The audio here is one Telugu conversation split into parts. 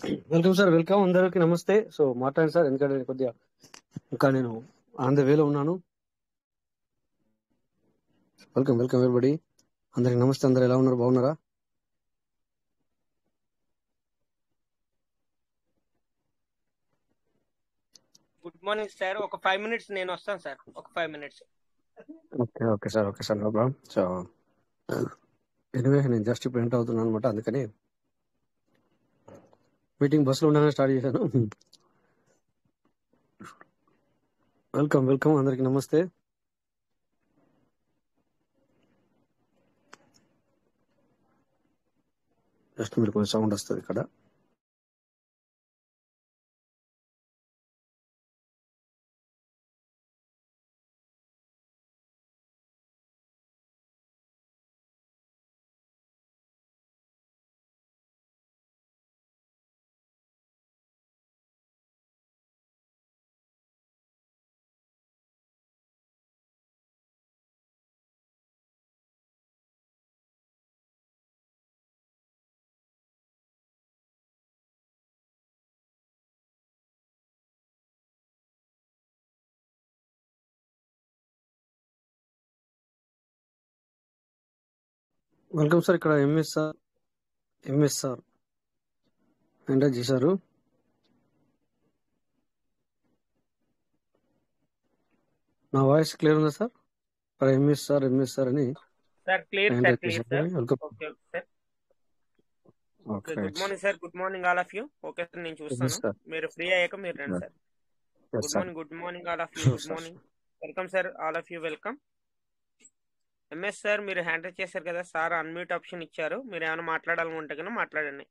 వెల్కమ్ సార్, వెల్కమ్ అందరికి నమస్తే. సో మాట్లాడండి సార్, ఎందుకంటే కొద్దిగా ఇంకా నేను ఆన్ ద వేలో ఉన్నాను. వెల్కమ్ వెల్కమ్ ఎవరిబడి, అందరికి నమస్తే. అందరు ఎలా ఉన్నారు, బాగున్నారా? Good morning sir. ఒక 5 minutes నేను వస్తాను సార్. ఒక 5 minutes. Okay okay sir, okay sir, no problem. So anyway నేను జస్ట్ ఇప్పుడు ఎంటర్ అవుతున్నాను అనమాట, అందుకని మీటింగ్ బస్సులో ఉండగానే స్టార్ట్ చేశాను. వెల్కమ్ వెల్కమ్ అందరికి నమస్తే. జస్ట్ మీరు కొంచెం సౌండ్ వస్తుంది ఇక్కడ. Welcome sir. ఇక్కడ ఎంఎస్ఆర్ ఎంటర్ చేశారు. నా వాయిస్ క్లియర్ ఉందా సార్? ఇక్కడ ఎంఎస్ఆర్ అని sir clear sir, enter clear చేశారు. Sir. Welcome. Okay sir. Okay, okay good morning sir. Good morning all of you. Okay sir, నేను చూస్తాను. సార్. మీరు ఫ్రీ అయ్యాక మీరు రండి sir. Good morning, good morning all of you. Good morning, welcome sir. All of you welcome. MS sir, మీరు హ్యాండ్ రైజ్ చేశారు కదా సార్, అన్మ్యూట్ ఆప్షన్ ఇచ్చారు. మీరు ఏమైనా మాట్లాడాలనుకుంటే కనుక మాట్లాడండి.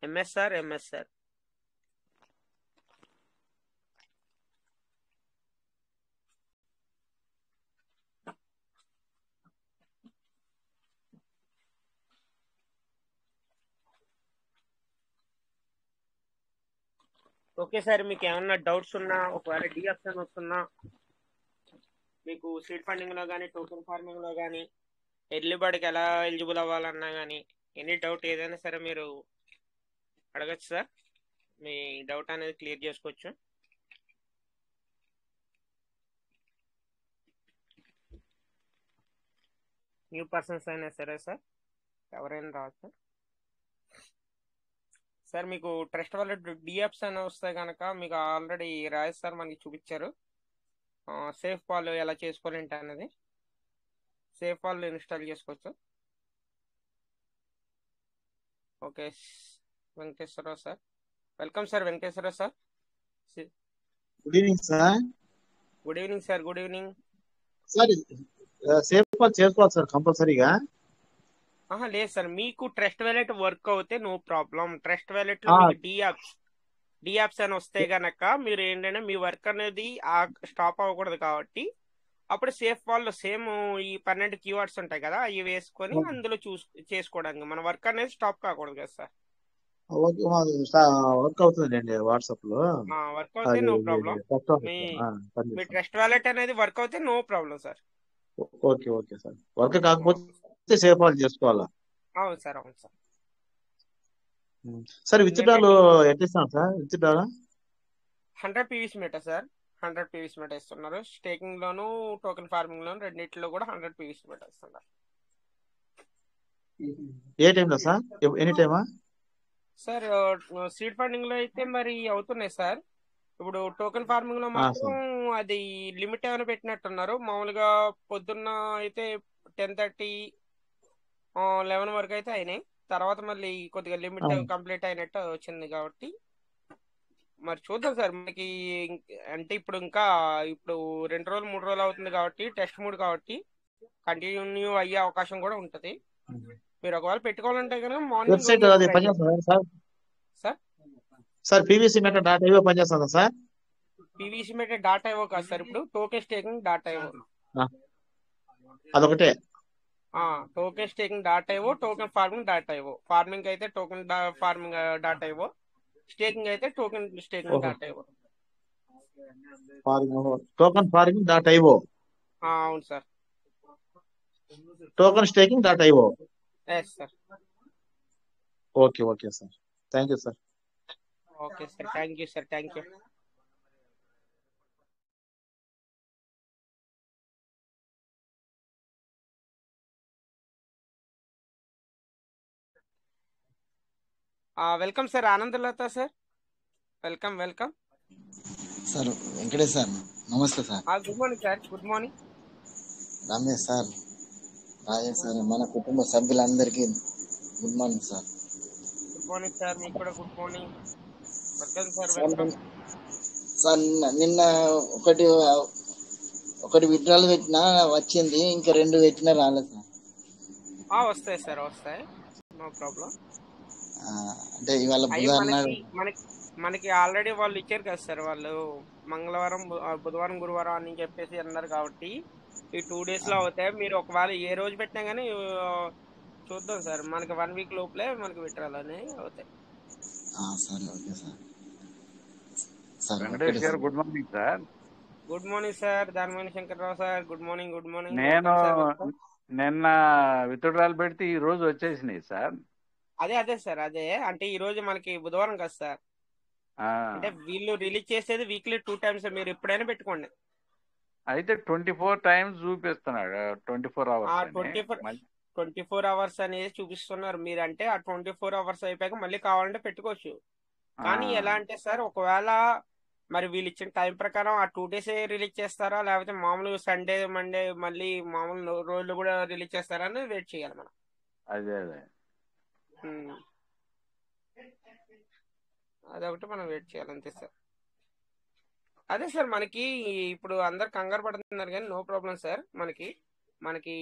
MS sir. ఓకే సార్, మీకు ఏమన్నా డౌట్స్ ఉన్నా, ఒకవేళ డి ఆప్షన్ వస్తున్నా, మీకు సీడ్ ఫండింగ్ లో కానీ టోకెన్ ఫార్మింగ్ లో కానీ ఎర్లీ బర్డ్కి ఎలా ఎలిజిబుల్ అవ్వాలన్నా కానీ ఎనీ డౌట్ ఏదైనా సరే మీరు అడగచ్చు సార్. మీ డౌట్ అనేది క్లియర్ చేసుకోవచ్చు. న్యూ పర్సన్స్ అయినా సరే సార్, ఎవరైనా రావచ్చు సార్. మీకు ట్రస్ట్ వాలెట్ డిఎప్స్ అని వస్తే కనుక మీకు ఆల్రెడీ రాజేష్ సార్ మనకి చూపించారు. సేఫ్ పాల్ ఎలా చేసుకోవాలంటే అనేది సేఫ్ పాల్ ఇన్స్టాల్ చేసుకోవచ్చు. Okay, Venkateswara Rao sir. Welcome sir, Venkateswara Rao sir. Good evening sir. Good evening sir. Good evening sir. Safe call చేసుకోవాలి సార్ కంపల్సరీగా? లేదు సార్, మీకు ట్రస్ట్ వాలెట్ వర్క్ అవుతే నో ప్రాబ్లం. ట్రస్ట్ వాలెట్ లో మీకు డియాప్స్ అని వస్తే గనక మీరు ఏంటంటే మీ వర్క్ అనేది స్టాప్ అవ్వకూడదు కాబట్టి అప్పుడు సేఫ్ వాల్ సేమ్ ఈ 12 కీవర్డ్స్ ఉంటాయి కదా, అవి వేసుకొని అందులో చేసుకోవడానికి మన వర్క్ అనేది స్టాప్ కాకూడదు కదా సార్. వర్క్ అవుతుందండి వాట్సాప్ లో. వర్క్ అవుతే నో ప్రాబ్లం. మీ ట్రస్ట్ వాలెట్ అనేది వర్క్ అవుతే no problem sir. Okay okay sir. Work కాకపోతే సేఫ్ వాల్ చేసుకోవాలా? అవును సార్, అవును సార్. సార్ విత్డ్రాల్ ఎట్లా ఇస్తాను sir? Withdrawal 100 PVC meter sir. 100 PVC meter ఇస్తున్నారు. స్టేకింగ్ లోను టోకెన్ ఫార్మింగ్ లోను రెండింటిలో కూడా 100 పీవీసీ మీటర్ ఇస్తున్నారు. ఏ టైంలో సార్? ఎనీ టైమా సార్? సీడ్ ఫండింగ్ లో అయితే మరి అవుతున్నాయి సార్. ఇప్పుడు టోకెన్ ఫార్మింగ్ లో మాత్రం అది లిమిట్ ఏమైనా పెట్టినట్టున్నారు. మామూలుగా పొద్దున్న అయితే 10:30 11 వరకు అయితే అయినాయి. తర్వాత మళ్ళీ కొద్దిగా లిమిట్ కంప్లీట్ అయినట్టు వచ్చింది కాబట్టి మరి చూద్దాం సార్. మనకి అంటే ఇప్పుడు 2 రోజులు 3 రోజులు అవుతుంది కాబట్టి టెస్ట్ మూడ్ కాబట్టి కంటిన్యూ అయ్యే అవకాశం కూడా ఉంటది. మీరు ఒకవేళ పెట్టుకోవాలంటే కనుక మార్నింగ్ వెబ్సైట్ అది పనిచేస్తుందా sir? Sir PVC meter .io పనిచేస్తుందా సార్? పీవీసీ మీటర్ .io కాదు సార్, ఇప్పుడు టోకెన్ స్టేకింగ్ .io. అదొకటే. Token staking .io, token farming .io. Farming అయితే టోకెన్ ఫార్మింగ్ .io, స్టేకింగ్ అయితే token staking .io. Token farming .io. అవును sir. Token staking .io. Yes sir. Okay okay sir. Thank you sir. Okay sir, thank you sir, thank you. Welcome sir, Anandalatha sir, welcome welcome sir. Venkatesh sir, నమస్తే sir. Good morning sir, good morning. Ramesh sir, Rajesh sir, మన కుటుంబ సభ్యులందరికీ good morning sir. Good morning sir, మీకు కూడా good morning. Welcome sir, welcome sir. నిన్న ఒకటి విత్డ్రాల్ పెట్టినా వచ్చింది, ఇంకా 2 పెట్టినా రాలేదు సార్. వస్తాయి సార్, వస్తాయి, నో ప్రాబ్లం. అంటే ఇవాళ బుధవారం మనకి ఆల్రెడీ వాళ్ళు ఇచ్చారు కదా సార్, వాళ్ళు మంగళవారం, బుధవారం, గురువారం అని చెప్పేసి అన్నారు కాబట్టి ఈ 2 days లో అవుతాయి. మీరు ఒకవేళ ఏ రోజు పెట్టినా కానీ చూద్దాం సార్, మనకి 1 week లోపలే మనకి విత్డ్రాల్ అనేవి అవుతాయి. Sir okay sir. Venkatesh garu good morning sir. Good morning sir, Danimani Shankarrao sir, good morning, good morning. నేను నిన్న విత్డ్రాల్ పెడితే ఈ రోజు వచ్చేసినాయి సార్. అదే సార్, అదే అంటే ఈ రోజు మనకి బుధవారం కదా సార్, అంటే వీళ్ళు రిలీజ్ చేసేది వీక్లీ 2 times, మీరు ఎప్పుడైనా పెట్టుకోండి. అయితే 24 times చూపిస్తున్నాడు, 24 hours. 24 hours అనేది చూపిస్తున్నారు. మీరు అంటే ఆ 24 hours అయిపోయాక మళ్ళీ కావాలంటే పెట్టుకోవచ్చు. కానీ ఎలా అంటే సార్, ఒకవేళ మరి వీళ్ళు ఇచ్చిన టైం ప్రకారం ఆ 2 days రిలీజ్ చేస్తారా, లేకపోతే మామూలు సండే మండే మళ్ళీ మామూలు రోజులు కూడా రిలీజ్ చేస్తారా అని వెయిట్ చేయాలి మనం. అదే అదొకటి మనం వెయిట్ చేయాలి, అంతే సార్. అదే సార్, మనకి ఇప్పుడు అందరు కంగారు పడుతున్నారు కానీ నో ప్రాబ్లం సార్. మనకి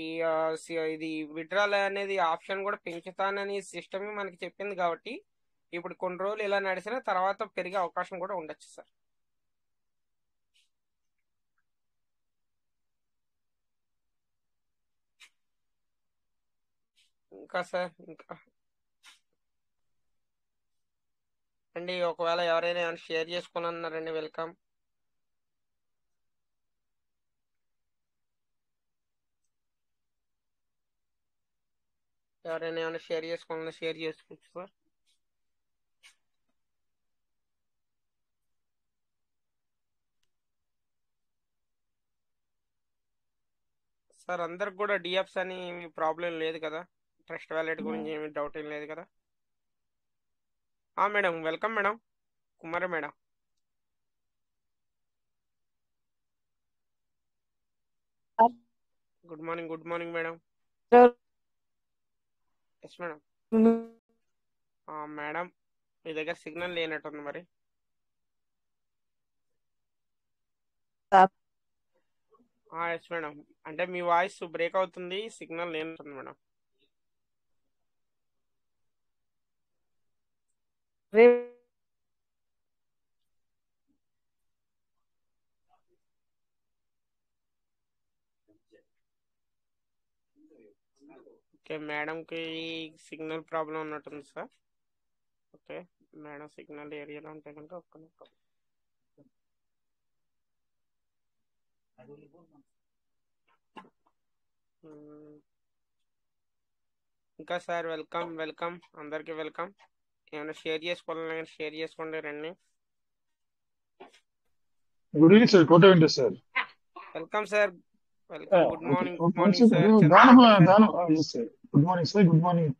ఇది విత్డ్రాల్ అనేది ఆప్షన్ కూడా పెంచుతానని సిస్టమ్ మనకి చెప్పింది కాబట్టి ఇప్పుడు కొన్ని రోజులు ఇలా నడిచిన తర్వాత పెరిగే అవకాశం కూడా ఉండొచ్చు సార్. ఇంకా సార్, ఇంకా అండి, ఒకవేళ ఎవరైనా ఏమైనా షేర్ చేసుకోవాలన్నారండి, వెల్కమ్. ఎవరైనా ఏమైనా షేర్ చేసుకోవాలన్నా షేర్ చేసుకోవచ్చు సార్. సార్ అందరికి కూడా డిఎఫ్స్ అని ప్రాబ్లం లేదు కదా, ట్రస్ట్ వ్యాలెట్ గురించి ఏమి డౌట్ ఏం లేదు కదా. Madam, welcome madam, Kumari madam. Good morning, good morning madam. Yes madam. Madam, మీ దగ్గర సిగ్నల్ లేనట్టుంది మరి. ఎస్ మేడం, అంటే మీ వాయిస్ బ్రేక్ అవుతుంది, సిగ్నల్ లేనట్టుంది మేడం. ఓకే, మేడంకి సిగ్నల్ ప్రాబ్లం ఉన్నట్టుంది సార్. ఓకే మేడం, సిగ్నల్ ఏరియాలో ఉంటే కనుక ఒక్క ఇంకా సార్, వెల్కమ్ వెల్కమ్, అందరికి వెల్కమ్. ఏమైనా షేర్ చేసుకోవాలన్నా షేర్ చేసుకోండి, రండి. Good evening sir, Kota Venkatesh sir. Welcome sir, welcome. Good morning, good morning sir. Good morning sir, good morning.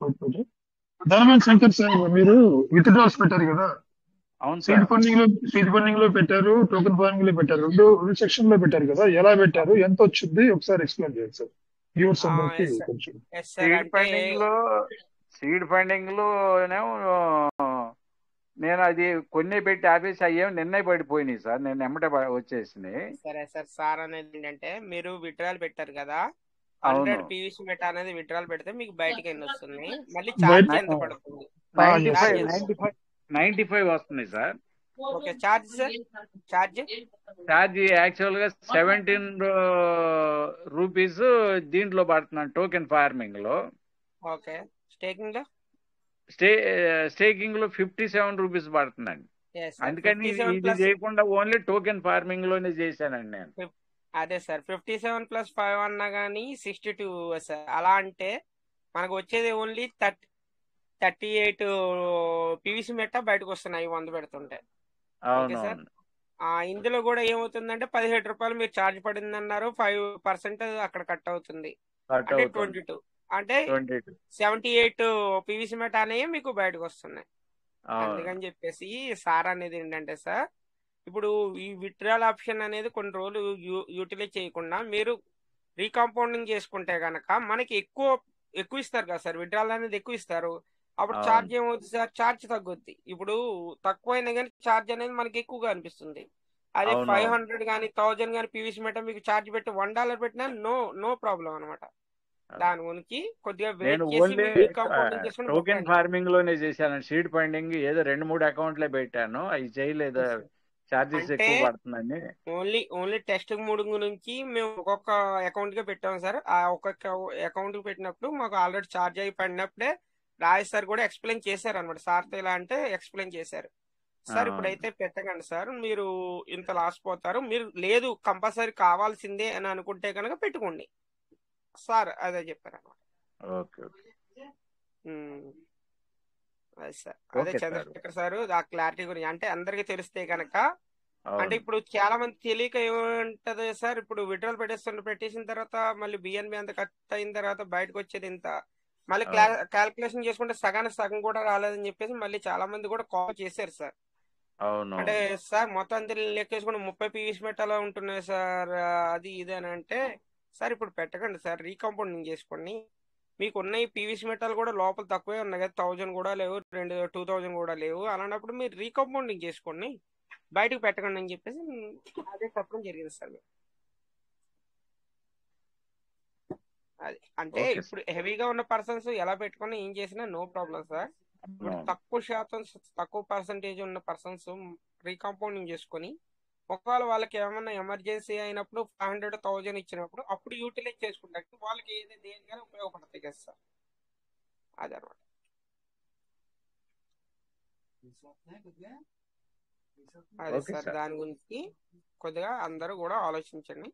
Danamani Shankar sir, మీరు విత్డ్రాల్స్ పెట్టారు కదా. అవును సీడ్ ఫండింగ్ లో పెట్టారు, టోకెన్ ఫార్మింగ్ లో పెట్టారు, రెండు సెక్షన్ లో పెట్టారు కదా. ఎలా పెట్టారు, ఎంత వచ్చింది ఒకసారి ఎక్స్ప్లెయిన్ చేయండి సార్. సీడ్ ఫండింగ్ లో నేను అది కొన్ని పెట్టి ఆపేసి అయ్యేం నిన్నే పడిపోయినాయి సార్, నేను ఎమ్మటే వచ్చేసినాయి. సరే సార్ అనేది ఏంటంటే, మీరు విత్డ్రాల్ పెట్టారు కదా, 100 PVC మెటా అనేది విత్డ్రాల్ పెడితే మీకు బయటకి ఎన్ని వస్తుంది, మళ్ళీ ఛార్జ్ ఎంత పడుతుంది? 95 వస్తుంది sir. Okay, charge sir, charge actual గా 17 రూపీస్ దీంట్లో పడుతున్నాను టోకెన్ ఫార్మింగ్ లో. ఓకే, స్టేకింగ్ లో 57 రూపీస్ పడుతుందండి. అందుకని ఇది చేయకుండా ఓన్లీ టోకెన్ ఫార్మింగ్ లోనే చేశానండి నేను. అదే సార్, 57 + 5 అన్నా కానీ 62 సార్. అలా అంటే మనకు వచ్చేది ఓన్లీ 38 పీవీసీ మెట్ట బయటకు వస్తున్నాయి 100 పెడుతుంటే. Okay sir. అవునవును ఇందులో కూడా ఏమవుతుందంటే 17 రూపాయలు మీరు ఛార్జ్ పడింది అన్నారు, 5% అక్కడ కట్ అవుతుంది, కట్ అంటే అవుతుంది 22, అంటే 22 78 పీవీసీ మెట అనేవి మీకు బయటకు వస్తున్నాయి. అవును అందుకని చెప్పేసి సార్ అనేది ఏంటంటే సార్, ఇప్పుడు ఈ విత్డ్రాల్ ఆప్షన్ అనేది కొన్ని రోజులు యూటిలైజ్ చేయకుండా మీరు రీకాంపౌండింగ్ చేసుకుంటే గనక మనకి ఎక్కువ ఇస్తారు కదా సార్, విత్డ్రాల్ అనేది ఎక్కువ ఇస్తారు. అప్పుడు అవును ఛార్జ్ ఏమవుతుంది సార్, ఛార్జ్ తగ్గుద్ది. ఇప్పుడు తక్కువైనా కానీ ఛార్జ్ అనేది మనకి ఎక్కువగా అనిపిస్తుంది. అదే అవునవును 500 కానీ 1000 కానీ పీవీసీ మెట మీకు ఛార్జ్ పెట్టి $1 పెట్టినా నో ప్రాబ్లం అనమాట. దాని గురించి కొద్దిగా వెయిట్ నేను చేసి ఓన్లీ మీరు రీకాంపౌండింగ్ చేసుకుని టోకెన్ పెట్టండి. ఫార్మింగ్ లోనే చేశాను. సీడ్ ఫండింగ్ ఏదో 2-3 అకౌంట్లే పెట్టాను, అవి చేయలేదు, ఛార్జెస్ అంటే ఎక్కువ పడుతుందని. ఓన్లీ టెస్ట్ మూడు గురించి మేము ఒక్కొక్క అకౌంట్ కి పెట్టాము సార్. ఆ ఒక్కొక్క అకౌంట్ కి పెట్టినప్పుడు మాకు ఆల్రెడీ ఛార్జ్ అయి పడినప్పుడే రాజేష్ సార్ కూడా ఎక్స్ప్లెయిన్ చేశారు అనమాట. సార్తో ఇలా అంటే ఎక్స్ప్లెయిన్ చేశారు. సార్ ఇప్పుడైతే పెట్టకండి సార్, మీరు ఇంత లాస్ పోతారు, మీరు లేదు కంపల్సరీ కావాల్సిందే అని అనుకుంటే కనుక పెట్టుకోండి సార్, అదే చెప్పారు అనమాట. ఓకే ఓకే అదే సార్, అదే ఓకే సార్. చంద్రశేఖర్ సార్ ఆ క్లారిటీ గురించి అంటే అందరికీ తెలిస్తే కనుక, అంటే అవును ఇప్పుడు చాలా మంది తెలియక ఏముంటది సార్, ఇప్పుడు విడ్రాల్ పెట్టేసిన తర్వాత మళ్ళీ బిఎన్బి అంత కట్ అయిన తర్వాత బయటకు వచ్చేది ఇంత, మళ్ళీ అవును క్యాల్కులేషన్ చేసుకుంటే సగానికి సగం కూడా రాలేదని చెప్పేసి మళ్ళీ చాలా మంది కూడా కాల్ చేశారు సార్. అంటే అవునవును సార్ మొత్తం అంతా లెక్కేసుకుంటే 30 పీవీసీ మెటాలో ఉంటున్నాయి సార్, అది ఇది అని అంటే, సార్ ఇప్పుడు పెట్టకండి సార్, రీకాంపౌండింగ్ చేసుకోండి. మీకు ఉన్నాయి పీవీసీ మెటాలు కూడా లోపల తక్కువే ఉన్నాయి కదా, 1000 కూడా లేవు, 2000 కూడా లేవు, అలాంటప్పుడు మీరు రీకాంపౌండింగ్ చేసుకోండి, బయటకు పెట్టకండి అని చెప్పేసి అదే చెప్పడం జరిగింది సార్. అది అంటే ఓకే ఇప్పుడు హెవీగా ఉన్న పర్సన్స్ ఎలా పెట్టుకుని ఏం చేసినా నో ప్రాబ్లం సార్. ఇప్పుడు అవును తక్కువ పర్సంటేజ్ ఉన్న పర్సన్స్ రీకాంపౌండింగ్ చేసుకొని, ఒకవేళ వాళ్ళకి ఏమన్నా ఎమర్జెన్సీ అయినప్పుడు 500,000 ఇచ్చినప్పుడు అప్పుడు యూటిలైజ్ చేసుకుంటానికి వాళ్ళకి ఏది దేనికైనా ఉపయోగపడతాయి కదా సార్, అదనమాట. అదే ఓకే సార్, సార్. దాని గురించి కొద్దిగా అందరూ కూడా ఆలోచించండి.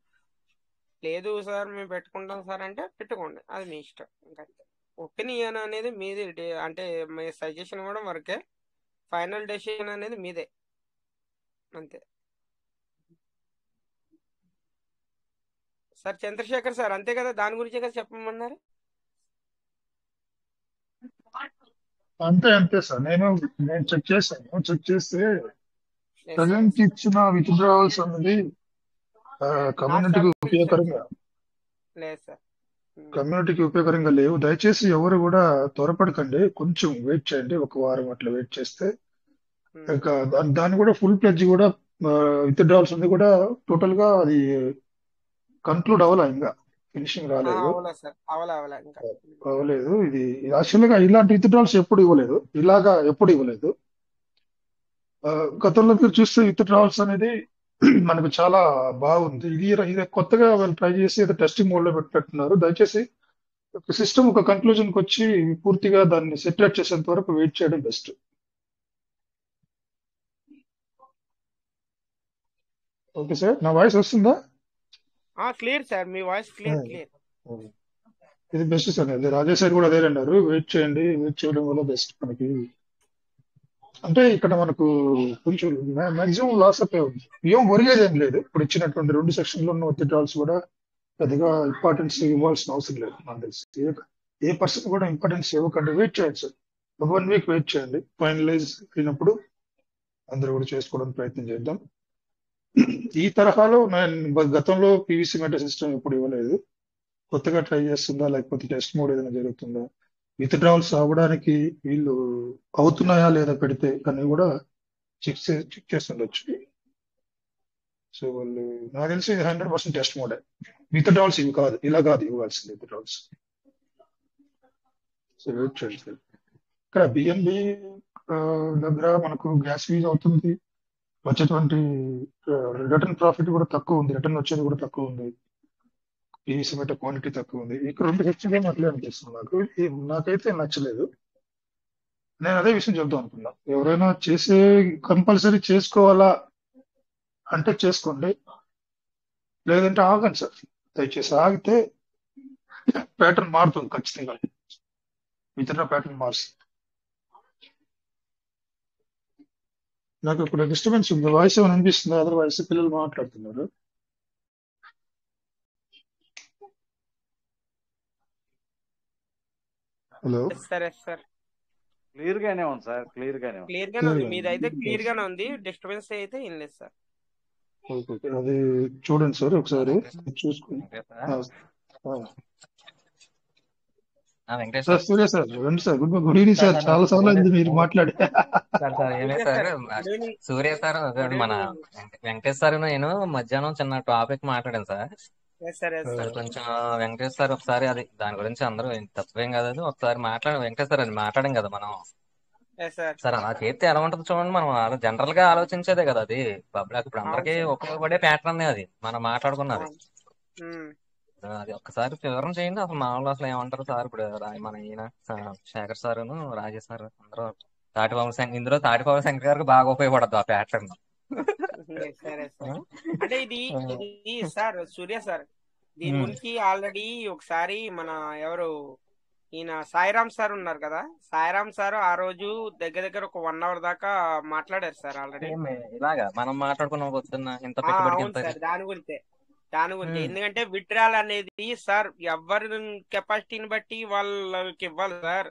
లేదు సార్ మేము పెట్టుకుంటాం సార్ అంటే పెట్టుకోండి, అది మీ ఇష్టం. ఇంకా ఒపీనియన్ అనేది మీది, అంటే మీ సజెషన్ కూడా వరకే, ఫైనల్ డెసిషన్ అనేది మీదే, అంతే సార్. చంద్రశేఖర్ సార్ అంతే కదా, దాని గురించే కదా చెప్పమన్నారు. అంతే సార్, నేను చెక్ చేశాను. చెక్ చేస్తే ప్రజెంట్ ఇచ్చిన విత్డ్రావల్స్ అనేది కమ్యూనిటీకి ఉపయోగకరంగా లేదు సార్, కమ్యూనిటీకి ఉపయోగకరంగా లేవు. దయచేసి ఎవరు కూడా త్వరపడకండి, కొంచెం వెయిట్ చేయండి, ఒక వారం అట్లా వెయిట్ చేస్తే ఇంకా దాన్ని కూడా ఫుల్ ప్లెడ్జ్ కూడా విత్డ్రావల్స్ ఉంది కూడా టోటల్ గా అది కన్క్లూడ్ అవ్వాలా, ఇంకా ఫినిషింగ్ రాలేదు, అవలా సార్, అవలా ఇంకా అవ్వలేదు. ఇది యాక్చువల్ గా ఇలాంటి విత్డ్రావల్స్ ఎప్పుడు ఇవ్వలేదు, ఇలాగా ఎప్పుడు ఇవ్వలేదు. గతంలో మీరు చూస్తే విత్డ్రావల్స్ అనేది మనకు చాలా బాగుంది. ఇది కొత్తగా వాళ్ళు ట్రై చేసి ఏదో టెస్టింగ్ మోడ్ లో పెట్టినట్టున్నారు. దయచేసి సిస్టమ్ ఒక కన్క్లూజన్ కి వచ్చి పూర్తిగా దాన్ని సెటిల్ చేసేంత వరకు వెయిట్ చేయడం బెస్ట్. ఓకే సార్, నా వాయిస్ వస్తుందా? క్లియర్ సార్, మీ వాయిస్ క్లియర్. ఇది బెస్ట్ సార్. అదే రాజేష్ సార్ కూడా అదే అన్నారు, వెయిట్ చేయండి, వెయిట్ చేయడం వల్ల బెస్ట్ మనకి. అంటే ఇక్కడ మనకు కొంచెం మాక్సిమం లాస్ అప్ ఉంది, ఏం ఒరిగేది ఏం లేదు. ఇప్పుడు ఇచ్చినటువంటి 2 సెక్షన్లో ఉన్న విత్డ్రావల్స్ కూడా పెద్దగా ఇంపార్టెన్స్ ఇవ్వాల్సిన అవసరం లేదు నాకు తెలిసి. ఏ పర్సన్ కూడా ఇంపార్టెన్స్ ఇవ్వకండి, వెయిట్ చేయండి సార్, 1 వీక్ వెయిట్ చేయండి. ఫైనలైజ్ అయినప్పుడు అందరూ కూడా చేసుకోవడానికి ప్రయత్నం చేద్దాం. ఈ తరహాలో నేను గతంలో పీవీసీ మెటా సిస్టమ్ ఎప్పుడు ఇవ్వలేదు, కొత్తగా ట్రై చేస్తుందా లేకపోతే టెస్ట్ మోడ్ ఏదైనా జరుగుతుందా, విత్డ్రావల్స్ అవ్వడానికి వీళ్ళు అవుతున్నాయా లేదా పెడితే కానీ కూడా చెక్ చేస్తుండొచ్చు. సో వాళ్ళు నాకు తెలిసి 100% టెస్ట్ మోడే, విత్డ్రావల్స్ ఇవి కాదు, ఇలా కాదు ఇవ్వాల్సింది విత్డ్రావల్స్. సో వెయిట్ చేయండి సార్. ఇక్కడ బిఎన్బి దగ్గర మనకు గ్యాస్ ఫీజ్ అవుతుంది, వచ్చేటువంటి రిటర్న్ ప్రాఫిట్ కూడా తక్కువ ఉంది, రిటర్న్ వచ్చేది కూడా తక్కువ ఉంది, పీవీసీ మెటా క్వాంటిటీ తక్కువ ఉంది. ఇక్కడ 2 హెచ్గా అట్లే అనిపిస్తుంది నాకు, నాకైతే నచ్చలేదు. నేను అదే విషయం చెప్దాం అనుకున్నా, ఎవరైనా కంపల్సరీ చేసుకోవాలా అంటే చేసుకోండి, లేదంటే ఆగండి సార్. దయచేసి ఆగితే ప్యాటర్న్ మారుతుంది ఖచ్చితంగా, విత్డ్రా ప్యాటర్న్ మారుస్తుంది. నాకు ఇక్కడ డిస్టర్బెన్స్ ఉంది. వాయిస్ ఏమైనా అనిపిస్తుందా? అదర్వైస్ పిల్లలు మాట్లాడుతున్నారు. హలో, సరే సార్, క్లియర్ గానే ఉంది సార్, క్లియర్ గానే ఉంది. క్లియర్ గానే ఉంది. క్లియర్ మీదైతే క్లియర్ గానే ఉంది, డిస్టర్బెన్స్ అయితే ఏం లేదు సార్. ఓకే, అది చూడండి సార్ ఒకసారి చూసుకుని. వెంకటేష్ సార్ సూర్య సార్ రండి సార్. Good evening sir. చాలా సార్లు అయింది మీరు మాట్లాడి. సార్ ఏం లేదు సార్, సూర్య సార్ మన వెంకటేష్ సార్ నేను మధ్యాహ్నం చిన్న టాపిక్ మాట్లాడాను సార్. సార్ కొంచెం వెంకటేష్ సార్ ఒకసారి అది దాని గురించి అందరూ తప్పేం కదా, అది ఒకసారి వెంకటేష్ సార్ అది మాట్లాడాం కదా మనం. సార్ అలా చేస్తే ఎలా ఉంటుంది చూడండి. మనం జనరల్ గా ఆలోచించేదే కదా అది. పబ్లిక్ ఇప్పుడు అందరికీ ఉపయోగపడే ప్యాటర్న్ అది మనం మాట్లాడుకున్నది. అది ఒక్కసారి వివరణ చేయండి. అసలు మా వాళ్ళు అసలు ఏమంటారు సార్? ఇప్పుడు మన ఈయన శేఖర్ సారును రాజేష్ సార్ అందరూ ఇందులో తాటిపావు శంకర్ గారికి బాగా ఉపయోగపడద్దు ఆ ప్యాటర్న్. సరే సార్, అంటే ఇది సార్ సూర్య సార్ దీని గురించి ఆల్రెడీ ఒకసారి మన ఎవరు ఈయన సాయిరామ్ సార్ ఉన్నారు కదా, సాయిరామ్ సార్ ఆ రోజు దగ్గర దగ్గర ఒక 1 hour దాకా మాట్లాడారు సార్ ఆల్రెడీ. ఇలాగా మనం మాట్లాడుకున్నాం పొద్దున్న ఇంత అవును సార్, దాని గురించే ఎందుకంటే విత్డ్రాల్ అనేది సార్ ఎవరి కెపాసిటీని బట్టి వాళ్ళకి ఇవ్వాలి సార్.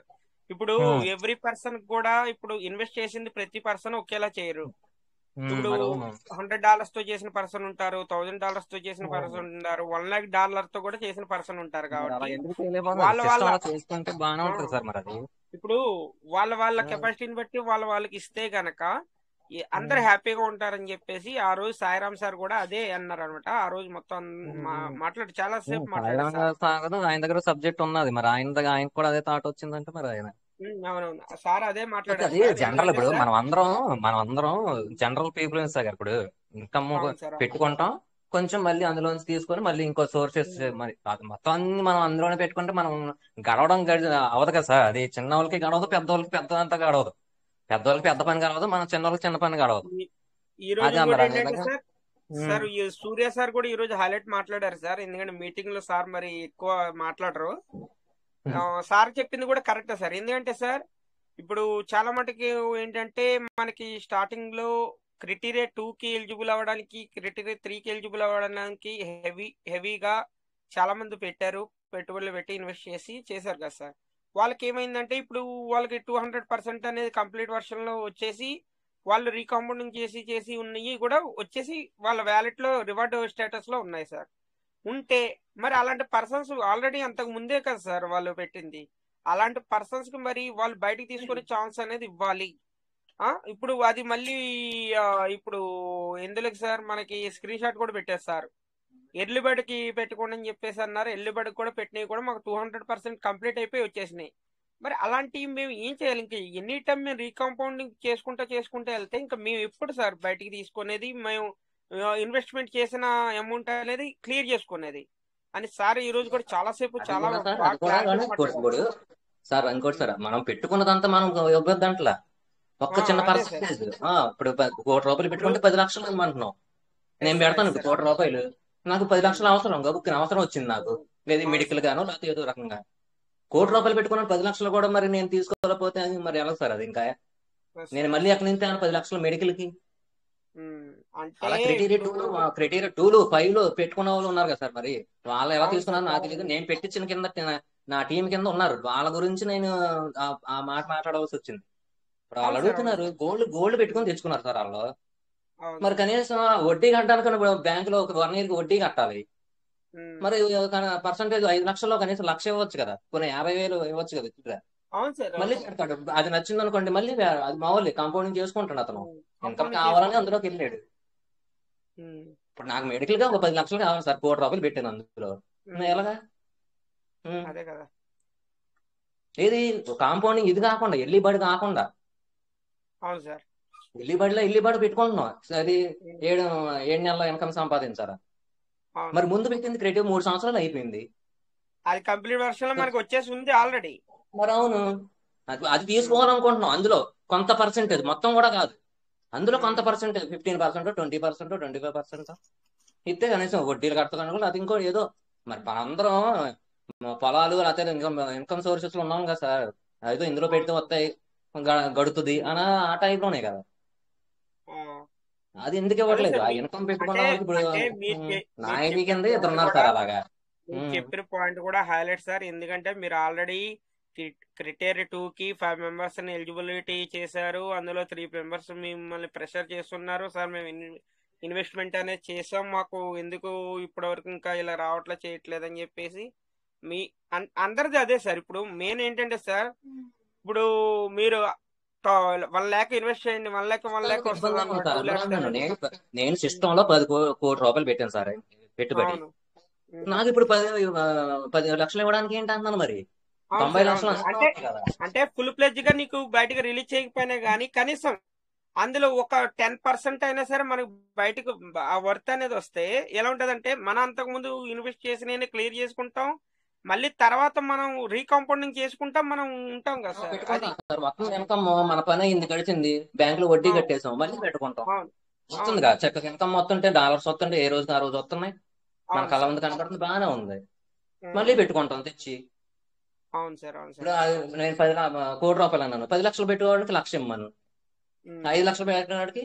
ఇప్పుడు ఎవ్రీ పర్సన్ కూడా ఇప్పుడు ఇన్వెస్ట్ చేసింది ప్రతి పర్సన్ ఒకేలా చేయరు. ఇప్పుడు $100 తో చేసిన పర్సన్ ఉంటారు, $1000 తో చేసిన పర్సన్ ఉంటారు, $1 lakh తో కూడా చేసిన పర్సన్ ఉంటారు. కాబట్టి ఇప్పుడు వాళ్ళ కెపాసిటీని బట్టి వాళ్ళకి ఇస్తే గనక అందరు హ్యాపీగా ఉంటారని చెప్పేసి ఆ రోజు సాయిరామ్ సార్ కూడా అదే అన్నారు అనమాట. ఆ రోజు మొత్తం మాట్లాడి చాలా సేపు మాట్లాడారు. ఆయన దగ్గర సబ్జెక్ట్ ఉన్నది, మరి ఆయన కూడా అదే థాట్ వచ్చిందంటే మరి ఆయన అవునవును సార్ అదే మాట్లాడారు. జనరల్ ఇప్పుడు మనం అందరం జనరల్ పీపుల్ సార్. ఇప్పుడు ఇన్కమ్ పెట్టుకుంటాం, కొంచెం మళ్ళీ అందులోంచి తీసుకొని మళ్ళీ ఇంకో సోర్సెస్ మరి మొత్తం అన్ని మనం అందులోనే పెట్టుకుంటే మనం గడవడం అవదు కదా సార్. అది చిన్న వాళ్ళకి గడవదు, పెద్దవాళ్ళకి పెద్దదంతా గడవదు. పెద్దవాళ్ళకి పెద్ద పని గడవదు, మనం చిన్న వాళ్ళకి చిన్న పని గడవదు. ఈ రోజు సార్ సూర్య సార్ కూడా ఈ రోజు హైలైట్ మాట్లాడారు సార్. ఎందుకంటే మీటింగ్ లో సార్ మరి ఎక్కువ మాట్లాడరు. సార్ చెప్పింది కూడా కరెక్టే సార్. ఎందుకంటే సార్ ఇప్పుడు చాలా మటుకు ఏంటంటే మనకి స్టార్టింగ్ లో క్రైటీరియా 2కి ఎలిజిబుల్ అవ్వడానికి, క్రైటీరియా 3కి ఎలిజిబుల్ అవ్వడానికి హెవీగా చాలా మంది పెట్టారు, పెట్టుబడులు పెట్టి ఇన్వెస్ట్ చేశారు కదా సార్. వాళ్ళకి ఏమైందంటే ఇప్పుడు వాళ్ళకి 200% అనేది కంప్లీట్ వర్షన్ లో వచ్చేసి వాళ్ళు రీకాంపౌండింగ్ చేసి ఉన్నాయి కూడా వచ్చేసి వాళ్ళ వ్యాలెట్ లో రివార్డ్ స్టేటస్ లో ఉన్నాయి సార్. ఉంటే మరి అలాంటి పర్సన్స్ ఆల్రెడీ అంతకు ముందే కదా సార్ వాళ్ళు పెట్టింది. అలాంటి పర్సన్స్ కి మరి వాళ్ళు బయటికి తీసుకునే ఛాన్స్ అనేది ఇవ్వాలి. ఇప్పుడు అది మళ్ళీ ఇప్పుడు ఎందులోకి సార్ మనకి స్క్రీన్ షాట్ కూడా పెట్టారు సార్. ఎర్లీ బర్డ్ కి పెట్టుకోండి అని చెప్పేసి అన్నారు. ఎర్లీ బర్డ్ కూడా పెట్టినవి కూడా మాకు 200% కంప్లీట్ అయిపోయి వచ్చేసినాయి. మరి అలాంటివి మేము ఏం చేయాలి? ఇంకా ఎనీ టైం మేము రీకాంపౌండింగ్ చేసుకుంటూ వెళ్తే ఇంకా మేము ఎప్పుడు సార్ బయటికి తీసుకునేది, మేము ఇన్వెస్ట్మెంట్ చేసిన అమౌంట్ అనేది క్లియర్ చేసుకునేది అని సార్ ఈ రోజు కూడా చాలా సేపు చాలా సార్. ఇంకోటి సార్, మనం పెట్టుకున్నదంతా మనం ఇవ్వద్దంట్లా. ఒక్క చిన్న పర్సెంటేజ్. ఇప్పుడు 1 కోటి రూపాయలు పెట్టుకుంటే 10 లక్షలు ఇవ్వమంటున్నాం. నేను పెడతాను ఇప్పుడు 1 కోటి రూపాయలు, నాకు 10 లక్షలు అవసరం, అవసరం వచ్చింది నాకు, లేదు మెడికల్ గానో లేకపోతే ఏదో రకంగా. 1 కోటి రూపాయలు పెట్టుకున్నాను, 10 లక్షలు కూడా మరి నేను తీసుకోలేకపోతే అది మరి ఎలా సార్? అది ఇంకా నేను మళ్ళీ అక్కడి నుంచి 10 లక్షలు మెడికల్ కి. అలా క్రైటీరియా 2, 5 పెట్టుకున్న వాళ్ళు ఉన్నారు కదా సార్. మరి వాళ్ళు ఎలా తీసుకున్నారు నాకు తెలియదు. నేను పెట్టించిన కింద నా టీం కింద ఉన్నారు, వాళ్ళ గురించి నేను ఆ మాట మాట్లాడవలసి వచ్చింది. ఇప్పుడు వాళ్ళు అడుగుతున్నారు గోల్డ్ పెట్టుకుని తెచ్చుకున్నారు సార్ వాళ్ళు. మరి కనీసం వడ్డీ కట్టడానికి బ్యాంకులో ఒక 1 year కి వడ్డీ కట్టాలి. మరి పర్సంటేజ్ 5 లక్షల్లో కనీసం 1,00,000 ఇవ్వచ్చు కదా, కొన్ని 50,000 ఇవ్వచ్చు కదా. మళ్ళీ పెడతాడు. అది నచ్చింది అనుకోండి, మళ్ళీ అది మామూలు కాంపౌండింగ్ చేసుకుంటాడు అతను. ఇన్కమ్ కావాలని అందులోకి వెళ్ళాడు. ఇప్పుడు నాకు మెడికల్ గా ఒక 10 లక్షలు కావాలి సార్, 1 కోటి రూపాయలు పెట్టాను అందులో, ఎలాగా? ఏది కాంపౌండింగ్ ఇది కాకుండా, ఎర్లీ బర్డ్ కాకుండా, ఎర్లీ బర్డ్ పెట్టుకుంటున్నాం. అది 7 నెలల ఇన్కమ్ సంపాదించారా? మరి ముందు పెట్టింది క్రెడిట్ 3 సంవత్సరాలు అయిపోయింది, అది కంప్లీట్ వర్షన్ లో మనకి వచ్చేసి ఉంది ఆల్రెడీ. మరి అవును, అది తీసుకోవాలనుకుంటున్నాం. అందులో కొంత పర్సెంటేజ్, మొత్తం కూడా కాదు, అందులో కొంత పర్సెంటేజ్ 15%, 20%, 25% ఇస్తే కనీసం వడ్డీలు కడతాను. అది ఇంకో ఏదో మరి అందరం పొలాలు లేకపోతే ఇన్కమ్ సోర్సెస్ లో ఉన్నాం కదా సార్, అదేదో ఇందులో పెడితే వస్తాయి గడుతుంది అని ఆ టైప్ లోనే కదా. అది ఎందుకు ఇవ్వట్లేదు? సార్ ఆ ఇన్కమ్ పెట్టుకున్న అంటే వాళ్ళకి ఇప్పుడు అంటే మీరు నా మీరు ఐడి చెప్పిన కింద ఇద్దరు పాయింట్ ఉన్నారు కూడా సార్ అలాగా. మీరు చెప్పిన పాయింట్ కూడా హైలైట్ సార్. ఎందుకంటే మీరు ఆల్రెడీ క్రిటేరియా 2కి 5 మెంబర్స్ ఎలిజిబిలిటీ చేశారు. అందులో 3 మెంబర్స్ మిమ్మల్ని ప్రెషర్ చేస్తున్నారు సార్. మేము ఇన్వెస్ట్మెంట్ అనేది చేసాం, మాకు ఎందుకు ఇప్పటివరకు ఇంకా ఇలా రావట్లే చేయట్లేదు అని చెప్పేసి మీ అందరిది అదే సార్. ఇప్పుడు మెయిన్ ఏంటంటే సార్, ఇప్పుడు మీరు 1 lakh ఇన్వెస్ట్ చేయండి, 1 lakh వస్తుంది ఇబ్బంది అన్నారు, 2 అందులో lakhs అనేది. నేను సిస్టమ్ లో 10 కోటి రూపాయలు పెట్టాను సార్ పెట్టుబడి. అవును. నాకు ఇప్పుడు 10 లక్షలు ఇవ్వడానికి ఏంటి అంటున్నాను మరి. అవును 90 సార్, లక్షలు అవును సార్. అంటున్నాను కదా. అంటే ఫుల్ ప్లెడ్జ్ గా నీకు బయటకు రిలీజ్ చేయకపోయినా గానీ కనీసం అందులో ఒక 10% అయినా సరే మనకు బయటకు ఆ వర్త్ అనేది వస్తే ఎలా ఉంటదంటే, మన అంతకు ముందు ఇన్వెస్ట్ చేసిన క్లియర్ చేసుకుంటాం, మళ్ళీ తర్వాత మనం రీకాంపౌండింగ్ చేసుకుంటాం, మనం ఉంటాం కదా సార్. అది పెట్టుకుంటాం సార్. మొత్తం ఇన్కమ్ మన పని అయింది, గడిచింది, బ్యాంక్ లో వడ్డీ కట్టేసాం, మళ్ళీ పెట్టుకుంటాం. అవును వస్తుంది కదా చక్కగా ఇన్కమ్ వస్తుంటే, డాలర్స్ వస్తుంటే, ఏ రోజు ఆ రోజు వస్తున్నాయి, మన కళ్ళ ముందు కనపడుతుంది, బాగానే ఉంది. మళ్ళీ పెట్టుకుంటాం తెచ్చి. అవును సార్. అవును ఇప్పుడు సార్. నేను 10 కోటి రూపాయలు అన్నాను, 10 లక్షలు పెట్టుకోవడానికి 1,00,000 ఇమ్మను, 5 లక్షలు పెట్టడానికి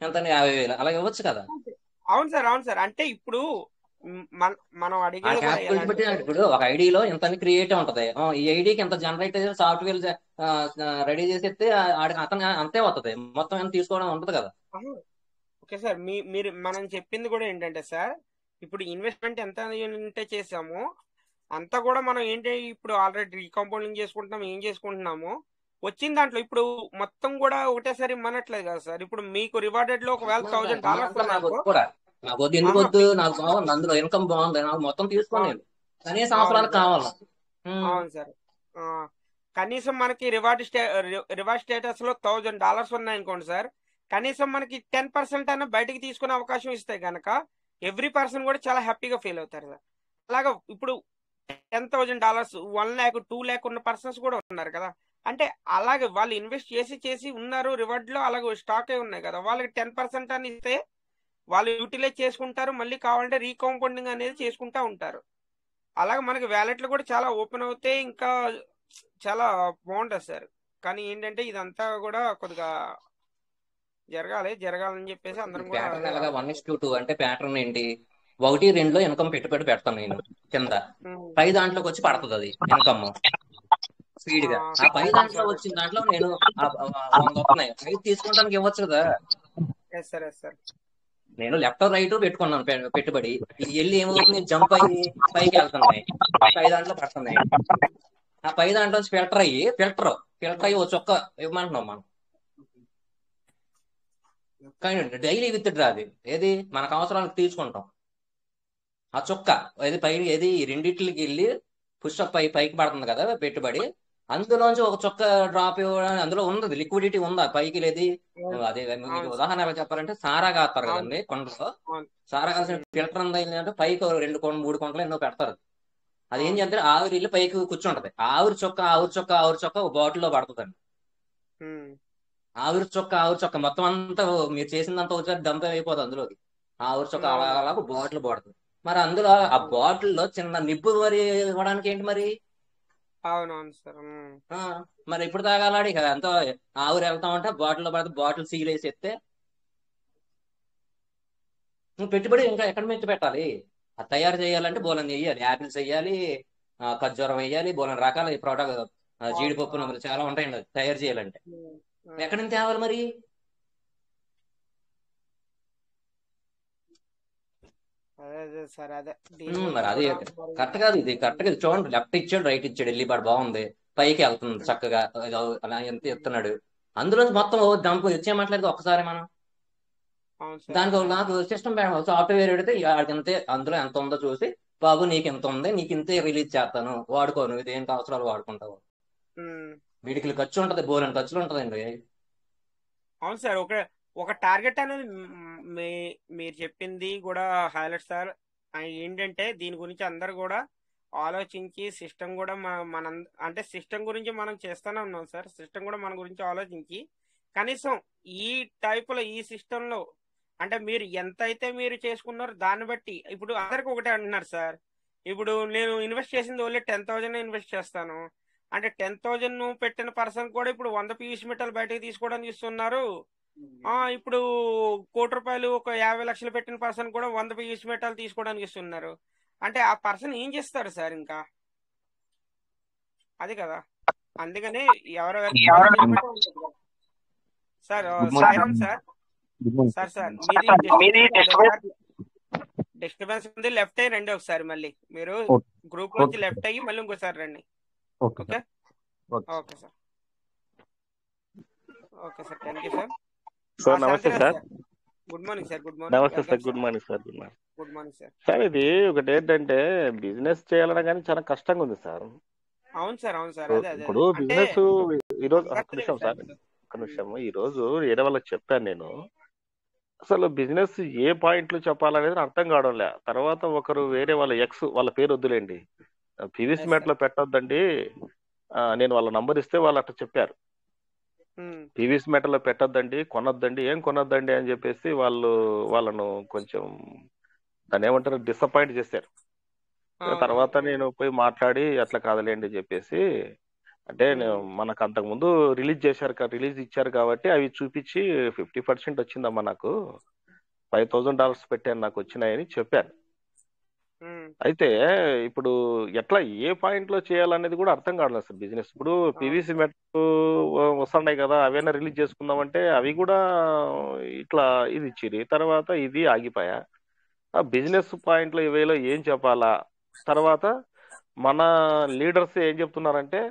ఎంత 50,000 అలా ఇవ్వచ్చు కదా. అవును సార్. అవును సార్. అంటే ఇప్పుడు మనం ఆ అడిగేది కూడా క్యాపిటల్ బట్టి ఇప్పుడు ఒక ఐడిలో ఎంత క్రియేట్ ఉంటది, ఈ ఐడికి ఎంత జనరేట్ సాఫ్ట్వేర్ రెడీ చేసి ఇస్తే అతను అంతే వస్తుంది, మొత్తం ఎంత తీసుకోవడం ఉంటది కదా. ఓకే సార్, మీరు మనం చెప్పింది కూడా ఏంటంటే సార్, ఇప్పుడు ఇన్వెస్ట్మెంట్ ఎంత ఉంటే చేసామో అంతా కూడా మనం ఏంటి ఇప్పుడు ఆల్రెడీ రీకాంపౌండింగ్ చేసుకుంటున్నాం, ఏం చేసుకుంటున్నామో వచ్చిన దాంట్లో ఇప్పుడు మొత్తం కూడా ఒకటేసారి ఇమ్మనట్లేదు కదా సార్. ఇప్పుడు మీకు రివార్డెడ్ లో ఒకవేళ $1,000 ఉన్నాయనుకో, నాకు వద్దు, ఎందుకు వద్దు, నాకు బాగుంది, అందులో ఇన్కమ్ బాగుంది, నాకు మొత్తం తీసుకొని కనీసం అవసరాలకు కావాలి. అవును సార్. కనీసం మనకి రివార్డ్ స్టేటస్ లో $1,000 ఉన్నాయనుకోండి సార్, కనీసం మనకి 10% అయినా బయటకి తీసుకునే అవకాశం ఇస్తే గనక ఎవ్రీ పర్సన్ కూడా చాలా హ్యాపీగా ఫీల్ అవుతారు సార్. అలాగా ఇప్పుడు $10,000, 1 lakh 2 lakh ఉన్న పర్సన్స్ కూడా ఉన్నారు కదా. అంటే అలాగే వాళ్ళు ఇన్వెస్ట్ చేసి ఉన్నారు, రివార్డ్ లో అలాగే స్టాక్ అయి ఉన్నాయి కదా, వాళ్ళకి 10% అని ఇస్తే వాళ్ళు యూటిలైజ్ చేసుకుంటారు, మళ్ళీ కావాలంటే రీకాంపౌండింగ్ అనేది చేసుకుంటా ఉంటారు. అలాగే మనకి వ్యాలెట్లు కూడా చాలా ఓపెన్ అవుతాయి, ఇంకా చాలా బాగుంటుంది సార్. కానీ ఏంటంటే ఇదంతా కూడా కొద్దిగా జరగాలని చెప్పేసి అందరం కూడా ప్యాటర్న్ ఎలాగా 1:2 అంటే ప్యాటర్న్ ఏంటి, 1, 2లో ఇన్కమ్ పెట్టుబడి పెడతాను నేను కింద, పై దాంట్లోకి వచ్చి పడుతుంది అది ఇన్కమ్ స్పీడ్ గా. ఆ పై దాంట్లో వచ్చిన దాంట్లో నేను 100 వస్తున్నాయి, 5 తీసుకుంటానికి ఇవ్వచ్చు కదా. నేను లెఫ్ట్ రైట్ పెట్టుకున్నాను పెట్టుబడి, వెళ్ళి ఏమవుతుంది, జంప్ అయ్యి పైకి వెళ్తున్నాయి, పై దాంట్లో పడుతున్నాయి. ఆ పై దాంట్లో ఫిల్టర్ అయ్యి ఓ చొక్క ఇవ్వమంటున్నాం మనం. కానీ డైలీ విత్ డ్రా, అది ఏది మనకు అవసరాలకు తీసుకుంటాం. ఆ చొక్క ఏది రెండిట్లకి వెళ్ళి పుష్అప్ పైకి పడుతుంది కదా పెట్టుబడి, అందులోంచి ఒక చొక్క డ్రాప్ ఇవ్వడానికి అందులో ఉంది లిక్విడిటీ ఉందా పైకి లేదు. అదే మీకు ఉదాహరణ ఎలా చెప్పాలంటే, సారా కాస్తారు కదండి కొండలో, సారా కాల్సిన ఫిల్టర్ ఉందంటే పైకి 2 కొండలు 3 కొండలు ఎన్నో పెడతారు. అది ఏం చేస్తే ఆవిరి ఇల్లు పైకి కూర్చుంటది, ఆవిరి చొక్క ఒక బాటిల్లో పడుతుందండి. ఆవిరి చొక్క మొత్తం అంతా మీరు చేసిందంతా ఒకసారి డంప్ అయిపోతుంది అందులోకి, ఆవిరి చొక్క అలా బాటిల్ పడుతుంది. మరి అందులో ఆ బాటిల్లో చిన్న నిప్పు మరి ఇవ్వడానికి ఏంటి మరి. అవునవును సార్. మరి ఇప్పుడు తాగాలాడి కదా, ఎంతో ఆవిరి వెళ్తా ఉంటే బాటిల్లో పడితే బాటిల్ సీల్ వేసి ఎత్తే నువ్వు పెట్టుబడి ఇంకా ఎక్కడ నుంచి పెట్టాలి. అది తయారు చేయాలంటే బోలని వేయాలి, యాపిల్స్ వేయాలి, ఖర్జూరం వేయాలి, బోలని రకాల ప్రోడక్ట్, జీడిపప్పు మరి చాలా ఉంటాయండి తయారు చేయాలంటే. ఎక్కడి నుంచి తేవాలి మరి. మరి అది కరెక్ట్ కాదు, ఇది కరెక్ట్ గా చూడండి, లెఫ్ట్ ఇచ్చాడు రైట్ ఇచ్చాడు, వెళ్ళిపాడు బాగుంది, పైకి వెళ్తుంది చక్కగా, అలా ఎంత ఎత్తున్నాడు, అందులో మొత్తం డంప్ వచ్చేయట్లేదు ఒక్కసారి మనం. దానికి నాకు సిస్టమ్ సాఫ్ట్వేర్ పెడితే అంతే, అందులో ఎంత ఉందో చూసి, బాబు నీకు ఎంత ఉంది, నీకు ఇంతే రిలీజ్ చేస్తాను, వాడుకో, నువ్వు దేనికి అవసరాలు వాడుకుంటావు. వీడికి ఖర్చు ఉంటది, బోలని ఖర్చులు ఉంటదండి. అవును సార్. ఒక టార్గెట్ అనేది మీరు చెప్పింది కూడా హైలైట్ సార్. ఏంటంటే దీని గురించి అందరు కూడా ఆలోచించి సిస్టమ్ కూడా మన అంటే సిస్టమ్ గురించి మనం చేస్తూనే ఉన్నాం సార్. సిస్టమ్ కూడా మన గురించి ఆలోచించి కనీసం ఈ టైపులో ఈ సిస్టంలో అంటే మీరు ఎంత అయితే మీరు చేసుకున్నారో దాన్ని బట్టి ఇప్పుడు అందరికి ఒకటే అంటున్నారు సార్. ఇప్పుడు నేను ఇన్వెస్ట్ చేసింది ఓన్లీ 10,000 ఇన్వెస్ట్ చేస్తాను అంటే 10,000 పెట్టిన పర్సన్ కూడా ఇప్పుడు 100 పీవీసీ మెటల్ బయటకు తీసుకోవడానికి ఇస్తున్నారు. ఇప్పుడు ₹1,00,00,000 ఒక 50 లక్షలు పెట్టిన పర్సన్ కూడా 100 పీవీసీ మెటల్ తీసుకోవడానికి ఇస్తున్నారు. అంటే ఆ పర్సన్ ఏం చేస్తాడు సార్ ఇంకా? అది కదా, అందుకనే ఎవరెవరికి sir. Sairam sir. Sir sir మీది డిస్టర్బెన్స్ ఉంది, లెఫ్ట్ అయ్యి రండి ఒకసారి. మళ్ళీ మీరు గ్రూప్ నుంచి లెఫ్ట్ అయ్యి మళ్ళీ ఇంకోసారి రండి. Okay okay sir. Okay sir, thank you sir. Sir నమస్తే sir. Good morning sir. Good morning. నమస్తే sir. Good morning sir. Good morning. Good morning sir. Sir ఇది ఒకటి ఏంటంటే బిజినెస్ చేయాలన్నా కానీ చాలా కష్టంగా ఉంది సార్. అవును సార్, అవును సార్. ఇప్పుడు బిజినెస్ ఈరోజు ఒక్క నిమిషం సార్, ఒక్క నిమిషం. ఈ రోజు వేరే వాళ్ళకి చెప్పాను నేను, అసలు బిజినెస్ ఏ పాయింట్లు చెప్పాలనేది అర్థం కావడం లే. తర్వాత ఒకరు వేరే వాళ్ళ ఎక్స్, వాళ్ళ పేరు వద్దులేండి, పీవీసీ మెట్ లో పెట్టొద్దండి, నేను వాళ్ళ నంబర్ ఇస్తే వాళ్ళు అట్లా చెప్పారు. పీవీసీ మెటల్ లో పెట్టొద్దండి, కొనొద్దండి, ఏం కొనొద్దండి అని చెప్పేసి వాళ్ళను కొంచెం దాన్ని ఏమంటారు డిసప్పాయింట్ చేశారు. తర్వాత నేను పోయి మాట్లాడి అట్లా కాదులేండి చెప్పేసి, అంటే మనకు అంతకు ముందు రిలీజ్ ఇచ్చారు కాబట్టి అవి చూపించి 50% వచ్చిందమ్మా, నాకు $5,000 పెట్టాను, నాకు వచ్చినాయని చెప్పాను. అయితే ఇప్పుడు ఎట్లా ఏ పాయింట్ లో చేయాలనేది కూడా అర్థం కావట్లేదు సార్ బిజినెస్. ఇప్పుడు పీవీసీ మెట్ వస్తున్నాయి కదా, అవైనా రిలీజ్ చేసుకుందామంటే అవి కూడా ఇట్లా ఇది ఇచ్చిరి, తర్వాత ఇది ఆగిపోయా. ఆ బిజినెస్ పాయింట్ లో ఇవేలో ఏం చెప్పాలా? తర్వాత మన లీడర్స్ ఏం చెప్తున్నారంటే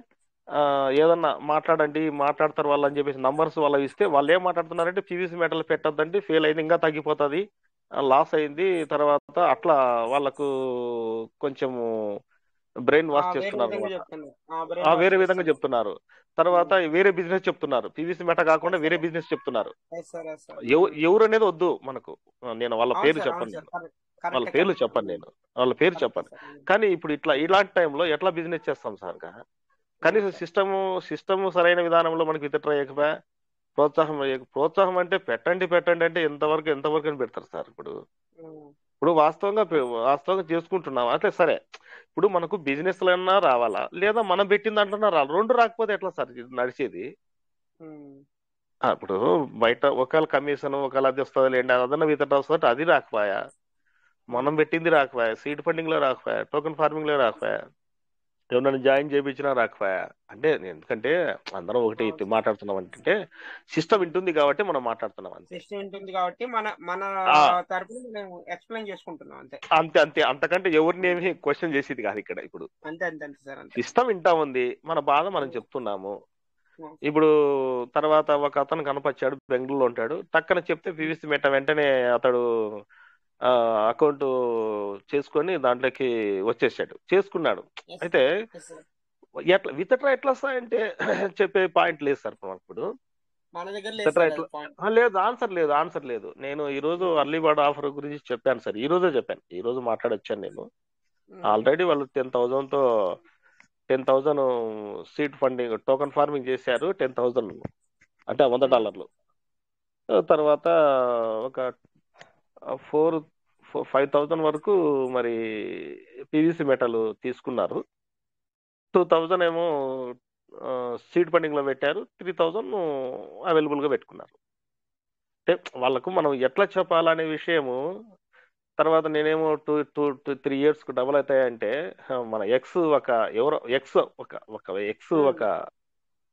ఏదన్నా మాట్లాడండి, మాట్లాడతారు వాళ్ళు అని చెప్పేసి నంబర్స్ వాళ్ళు ఇస్తే వాళ్ళు ఏం మాట్లాడుతున్నారంటే పీవీసీ మెటల్ పెట్టద్దండి, ఫెయిల్ అయింది, ఇంకా తగ్గిపోతుంది, లాస్ అయింది, తర్వాత అట్లా వాళ్ళకు కొంచెం బ్రెయిన్ వాష్ చేస్తున్నారు అనమాట. వేరే విధంగా చెప్తున్నారు. తర్వాత వేరే బిజినెస్ చెప్తున్నారు, పీవీసీ మెట కాకుండా వేరే బిజినెస్ చెప్తున్నారు. ఎవరు అనేది వద్దు మనకు, నేను వాళ్ళ పేరు చెప్పను, వాళ్ళ పేర్లు చెప్పను. కానీ ఇప్పుడు ఇలాంటి టైంలో ఎట్లా బిజినెస్ చేస్తాం సార్? కనీసం సిస్టమ్ సరైన విధానంలో మనకి విత్డ్రా చేయకపోయా, ప్రోత్సాహం అంటే పెట్టండి అంటే ఎంతవరకు అని పెడతారు సార్. ఇప్పుడు వాస్తవంగా చేసుకుంటున్నాం అట్లే సరే. ఇప్పుడు మనకు బిజినెస్ లన్నా రావాలా, లేదా మనం పెట్టిన దాంట్లో రావాలి. రెండు రాకపోతే ఎట్లా సార్ నడిచేది? ఇప్పుడు బయట ఒకవేళ కమిషన్ ఒకవేళ అది వస్తుంది లేండి, అదన్నా విత్డ్రా వస్తుంది, అది రాకపోయా, మనం పెట్టింది రాకపోయా, సీడ్ ఫండింగ్ లో రాకపోయా, టోకెన్ ఫార్మింగ్ లో రాకపోయా, ఎవరైనా జాయిన్ చేయించినా రాకపోయా. అంటే ఎందుకంటే అందరం ఒకటి మాట్లాడుతున్నాం అంటే సిస్టమ్ ఉంటుంది కాబట్టి మనం మాట్లాడుతున్నాం, అంతే. అంతకంటే ఎవరిని ఏమి క్వశ్చన్ చేసేది కాదు ఇక్కడ. ఇప్పుడు సిస్టమ్ వింటా ఉంది, మన బాధ మనం చెప్తున్నాము. ఇప్పుడు తర్వాత ఒక అతను కనపచ్చాడు, బెంగళూరులో ఉంటాడు, టక్కన చెప్తే పీవీసీ మెట వెంటనే అతడు అకౌంట్ చేసుకొని దాంట్లోకి వచ్చేసాడు, చేసుకున్నాడు. అయితే ఎట్లా విత్డ్రా ఎట్లా వస్తాయంటే చెప్పే పాయింట్ లేదు సార్ ఇప్పుడు. లేదు, ఆన్సర్ లేదు. నేను ఈ రోజు అర్లీ బర్డ్ ఆఫర్ గురించి చెప్పాను సార్, ఈ రోజు మాట్లాడొచ్చాను నేను. ఆల్రెడీ వాళ్ళు 10,000 సీడ్ ఫండింగ్ టోకెన్ ఫార్మింగ్ చేశారు, 10,000 అంటే $100. తర్వాత ఒక 5,000 వరకు మరి పీవీసీ మెటల్ తీసుకున్నారు, 2,000 ఏమో సీడ్ ఫండింగ్ లో పెట్టారు, 3,000 అవైలబుల్ గా పెట్టుకున్నారు. అంటే వాళ్ళకు మనం ఎట్లా చెప్పాలనే విషయము. తర్వాత నేనేమో 2-3 years కు డబుల్ అవుతాయంటే మన ఎక్స్ ఒక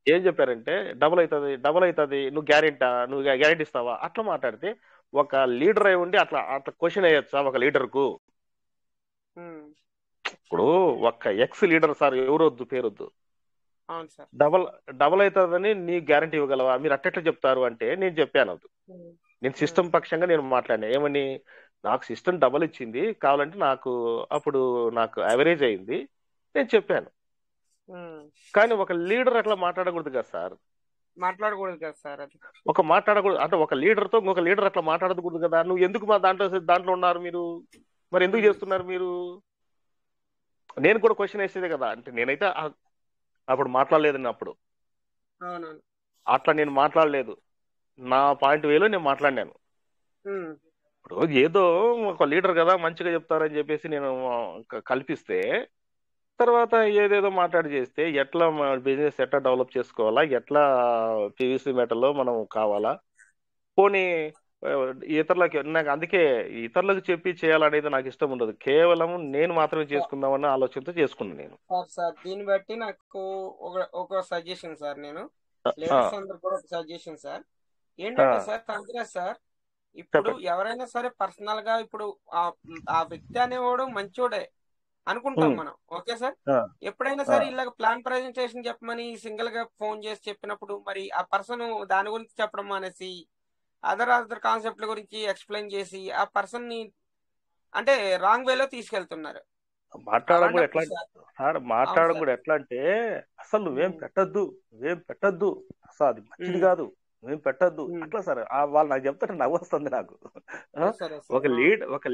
ఏం చెప్పారంటే డబుల్ అవుతుంది, నువ్వు గ్యారెంటీ ఇస్తావా? అట్లా మాట్లాడితే ఒక లీడర్ అయి ఉండి అట్లా క్వశ్చన్ అయ్యొచ్చా ఒక లీడర్ కు? ఇప్పుడు ఒక ఎక్స్ లీడర్ సార్, ఎవరొద్దు పేరొద్దు, డబుల్ అవుతుందని నీ గ్యారంటీ ఇవ్వగలవా? మీరు అట్టెట్లా చెప్తారు అంటే నేను చెప్పాను, నేను సిస్టమ్ పక్షంగా నేను మాట్లాడినా. ఏమని, నాకు సిస్టమ్ డబుల్ ఇచ్చింది, కావాలంటే అప్పుడు నాకు యావరేజ్ అయింది, నేను చెప్పాను. కానీ ఒక లీడర్ అట్లా మాట్లాడకూడదు కదా సార్. అంటే ఒక లీడర్ తో ఇంకొక లీడర్ అట్లా మాట్లాడకూడదు కదా. నువ్వు ఎందుకు మా దాంట్లో ఉన్నారు మీరు, మరి ఎందుకు చేస్తున్నారు మీరు? నేను కూడా క్వశ్చన్ వేసేదే కదా. అంటే నేనైతే అప్పుడు మాట్లాడలేదు, అట్లా నేను మాట్లాడలేదు, నా పాయింట్ వేలో నేను మాట్లాడినాను. ఇప్పుడు ఏదో ఒక లీడర్ కదా మంచిగా చెప్తారని చెప్పేసి నేను కల్పిస్తే, తర్వాత ఏదేదో మాట్లాడి చేస్తే ఎట్లా బిజినెస్ ఎట్లా డెవలప్ చేసుకోవాలా, ఎట్లా పీవీసీ మెటల్లో మనం కావాలా, పోనీ ఇతరులకి నాకు అందుకే ఇతరులకు చెప్పి చేయాలనేది నాకు ఇష్టం ఉండదు. కేవలం నేను మాత్రమే చేసుకుందామన్న ఆలోచనతో చేసుకున్నాను నేను. సార్ దీన్ని బట్టి నాకు ఒక సజెషన్ సార్, నేను లీడర్స్ అందరు కూడా ఒక సజెషన్ సార్ ఏంటంటే సార్, తంత్ర సార్ ఇప్పుడు ఎవరైనా సరే పర్సనల్ గా ఇప్పుడు ఆ వ్యక్తి అనేవాడు మంచోడే అనుకుంటాం మనం, ఓకే సార్. ఎప్పుడైనా సరే ఇలాగ ప్లాన్ ప్రజెంటేషన్ చెప్పమని సింగిల్ గా ఫోన్ చేసి చెప్పినప్పుడు మరి ఆ పర్సన్ దాని గురించి చెప్పడం అనేసి అదర్ కాన్సెప్ట్ల గురించి ఎక్స్ప్లెయిన్ చేసి ఆ పర్సన్ ని అంటే రాంగ్ వేలో తీసుకెళ్తున్నారు. మాట్లాడడం కూడా ఎట్లా సార్, మాట్లాడడం కూడా ఎట్లా అంటే అసలు నువ్వేం పెట్టద్దు అసలు అది మంచిది కాదు, నువ్వేం పెట్టద్దు అట్లా సార్. వాళ్ళు నాకు చెప్తారు నవ్వు వస్తుంది నాకు. ఒక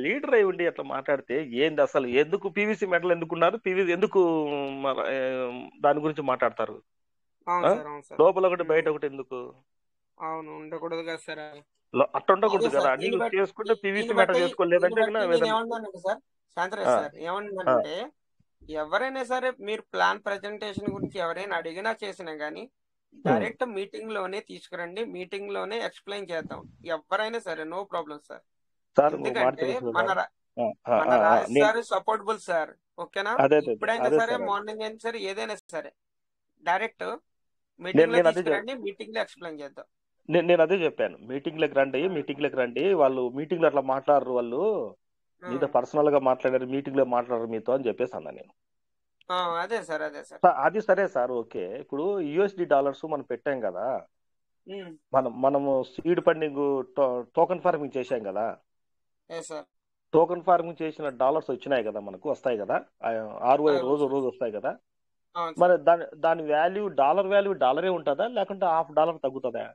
లీడర్ అయి ఉండి అట్లా మాట్లాడితే ఏంది అసలు, ఎందుకు పీవీసీ మెడల్ ఎందుకున్నారు, పీవీసీ ఎందుకు దాని గురించి మాట్లాడతారు, లోపల ఒకటి బయట ఒకటి ఎందుకు? అవును, ఉండకూడదు కదా సార్, అట్లా ఉండకూడదు కదా. నీకు చేసుకుంటే పీవీసీ మెటల్ చేసుకోలేదంటే సార్ ఏమంటే ఎవరైనా సరే మీరు ప్లాన్ ప్రజెంటేషన్ గురించి ఎవరైనా అడిగినా చేసినా గానీ డైరెక్ట్ మీటింగ్ లోనే తీసుకురండి, మీటింగ్ లోనే ఎక్స్ప్లెయిన్ చేద్దాం ఎవరైనా సరే, నో ప్రాబ్లం సార్. ఎందుకంటే మన రాజ్ సార్ సపోర్టబుల్ సార్, ఓకేనా. ఎప్పుడైనా సరే మార్నింగ్ అయినా సరే ఏదైనా సరే డైరెక్ట్ మీటింగ్ లో తీసుకురండి, మీటింగ్ లో ఎక్స్ప్లెయిన్ చేద్దాం. నేను అదే చెప్పాను, మీటింగ్ లకు రండి, వాళ్ళు మీటింగ్ లో అట్లా మాట్లాడరు, వాళ్ళు మీతో పర్సనల్ గా మాట్లాడారు, మీటింగ్ లో మాట్లాడరు మీతో అని చెప్పేసి అన్నా నేను. అదే సార్ అది సరే సార్, ఓకే. ఇప్పుడు యూఎస్డి డాలర్స్ మనం పెట్టాం కదా, మనము సీడ్ ఫండింగ్ టోకెన్ ఫార్మింగ్ చేశాం కదా, టోకెన్ ఫార్మింగ్ చేసిన డాలర్స్ వచ్చినాయి కదా, మనకు వస్తాయి కదా, ROI రోజు వస్తాయి కదా. మరి దాని వాల్యూ డాలరే ఉంటుందా లేకుంటే $1 తగ్గుతుందా?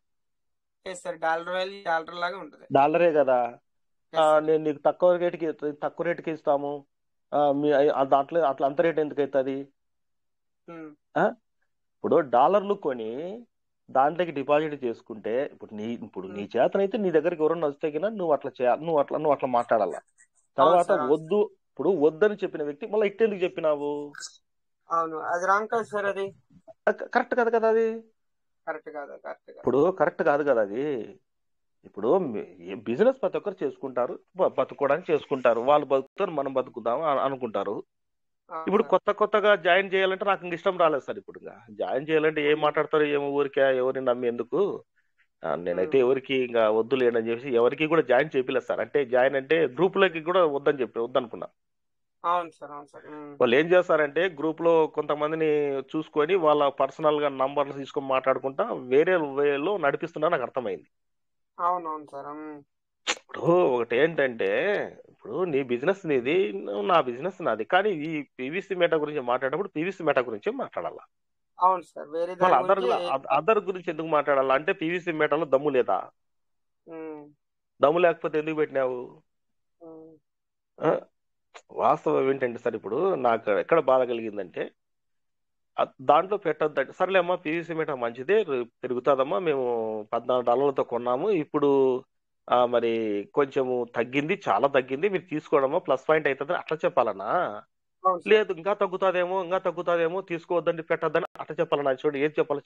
డాలరే కదా. నేను నీకు తక్కువ రేటుకి ఇస్తాము, దాంట్లో అట్లా అంత రేట్ ఎందుకు అవుతుంది? ఇప్పుడు డాలర్లు కొని దాంట్లోకి డిపాజిట్ చేసుకుంటే ఇప్పుడు నీ చేతనైతే నీ దగ్గరికి ఎవరన్నా వస్తే కన్నా నువ్వు అట్లా మాట్లాడాలా. తర్వాత ఇప్పుడు వద్దని చెప్పిన వ్యక్తి మళ్ళీ ఇట్టెందుకు చెప్పినావు? అవును, అది రాంగ్ కాదు సార్, అది కరెక్ట్ కాదు కదా, అది ఇప్పుడు కరెక్ట్ కాదు కదా అది. ఇప్పుడు బిజినెస్ ప్రతి ఒక్కరు చేసుకుంటారు, బతుకోవడానికి చేసుకుంటారు, వాళ్ళు బతుకుతారు మనం బతుకుదాం అనుకుంటారు. ఇప్పుడు కొత్తగా జాయిన్ చేయాలంటే నాకు ఇంక ఇష్టం రాలేదు సార్. ఇప్పుడు జాయిన్ చేయాలంటే ఏం మాట్లాడతారు, ఏమో ఊరికే ఎవరిని నమ్మి ఎందుకు, నేనైతే ఎవరికి ఇంకా వద్దు లేదని చెప్పేసి ఎవరికి కూడా జాయిన్ చేయలేదు సార్. అంటే జాయిన్ అంటే గ్రూప్ లోకి కూడా వద్దనుకున్నా. వాళ్ళు ఏం చేస్తారంటే గ్రూప్ లో కొంతమందిని చూసుకొని వాళ్ళ పర్సనల్ గా నంబర్లు తీసుకొని మాట్లాడుకుంటా వేరే వేలో నడిపిస్తున్నా నాకు అర్థమైంది. అవునవును సార్. ఇప్పుడు ఒకటి ఏంటంటే, ఇప్పుడు నీ బిజినెస్ నీది, నా బిజినెస్ నాది, కానీ ఈ పీవీసీ మెటా గురించి మాట్లాడేటప్పుడు పీవీసీ మెటా గురించి మాట్లాడాలా. అవును సార్, వేరే అదర్ గురించి ఎందుకు మాట్లాడాలా? అంటే పీవీసీ మెటాలో దమ్ము లేదా? దమ్ము లేకపోతే ఎందుకు పెట్టినావు? వాస్తవం ఏంటంటే సార్, ఇప్పుడు నాకు ఎక్కడ బాధ కలిగిందంటే దాంట్లో పెట్టద్దంటే, సర్లేమ్మా పీవీసీ మెటా మంచిదే పెరుగుతుందమ్మా, మేము $14 కొన్నాము, ఇప్పుడు మరి కొంచెము తగ్గింది, చాలా తగ్గింది, మీరు తీసుకోవడమా ప్లస్ పాయింట్ అవుతుంది అట్లా చెప్పాలన్నా? లేదు ఇంకా తగ్గుతాదేమో తీసుకోవద్దండి పెట్టద్దని అట్లా చెప్పాలన్నా? చూడండి ఏం చెప్పాలో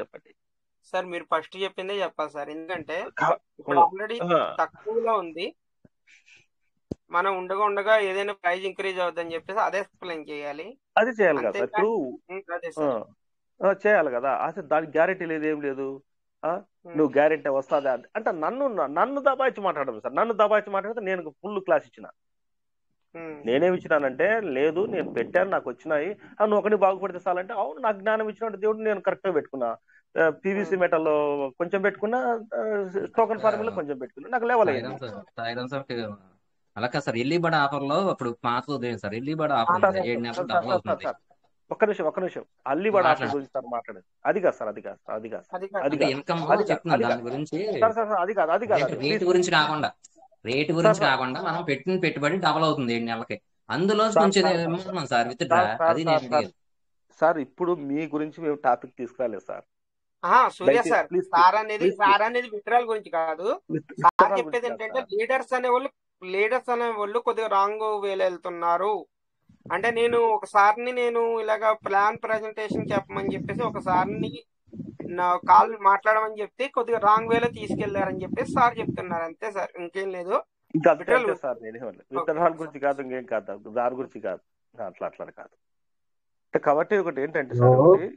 చెప్పండి సార్. మీరు ఫస్ట్ చెప్పిందే చెప్పాలి సార్, ఎందుకంటే ఇప్పుడు ఆల్రెడీ తక్కువలో ఉంది, మనం ఉండగా ఏదైనా ప్రైస్ ఇంక్రీజ్ అవుతుందని చెప్పేసి అదే ఎక్స్ప్లెయిన్ చేయాలి. అది చేయాలి కదా ఇప్పుడు, చేయాలి కదా. అసలు దానికి గ్యారెంటీ లేదు, ఏం లేదు. నువ్వు గ్యారెంటీ వస్తుందా అంటే నన్ను దబాయించి మాట్లాడదు సార్. నన్ను దబాయించి మాట్లాడితే నేను ఫుల్ క్లాస్ ఇచ్చిన. నేనేమి ఇచ్చినానంటే, లేదు నేను పెట్టాను, నాకు వచ్చినాయి, నువ్వు ఒకటి బాగుపడితే చాలంటే, అవును నాకు జ్ఞానం ఇచ్చినట్టు దేవుడు, నేను కరెక్ట్ గా పెట్టుకున్నా, పీవీసీ మెటల్లో కొంచెం పెట్టుకున్నా, టోకెన్ ఫార్మింగ్ లో కొంచెం పెట్టుకున్నా, నాకు లెవెల్ అయింది. అలా కాదు సార్, ఎల్లీబడ ఆఫర్ లో ఇప్పుడు పాత సార్, ఎల్లీబడ ఆఫర్ ఒక్క నిమిషం అల్లీబడ ఆఫర్ గురించి సార్ మాట్లాడేది అది కాదు సార్, అది కాదు ఇన్కమ్ చెప్తున్నాను దాని గురించి. రేటు గురించి కాకుండా మనం పెట్టిన పెట్టుబడి డబల్ అవుతుంది 7 నెలలకి, అందులో కొంచెం సార్ విత్ డ్రా. అది సార్ ఇప్పుడు మీ గురించి మేము టాపిక్ తీసుకురాలేదు సార్. సూర్య సార్, సార్ అనేది విత్డ్రాల్ గురించి కాదు. సార్ చెప్పేది ఏంటంటే లీడర్స్ అనే వాళ్ళు కొద్దిగా రాంగ్ వేలు వెళ్తున్నారు. అంటే నేను ఇలాగా ప్లాన్ ప్రజెంటేషన్ చెప్పమని చెప్పేసి ఒకసారిని నా కాల్ మాట్లాడమని చెప్తే కొద్దిగా రాంగ్ వేలో తీసుకెళ్లారని చెప్పేసి సార్ చెప్తున్నారు, అంతే సార్, ఇంకేం లేదు. ఇంకా అంతే సార్, నేను విత్తనాల గురించి కాదు, ఇంకేం కాదు, దాని గురించి కాదు, అట్లా కాదు. కాబట్టి ఒకటి ఏంటంటే సార్, ఒకటి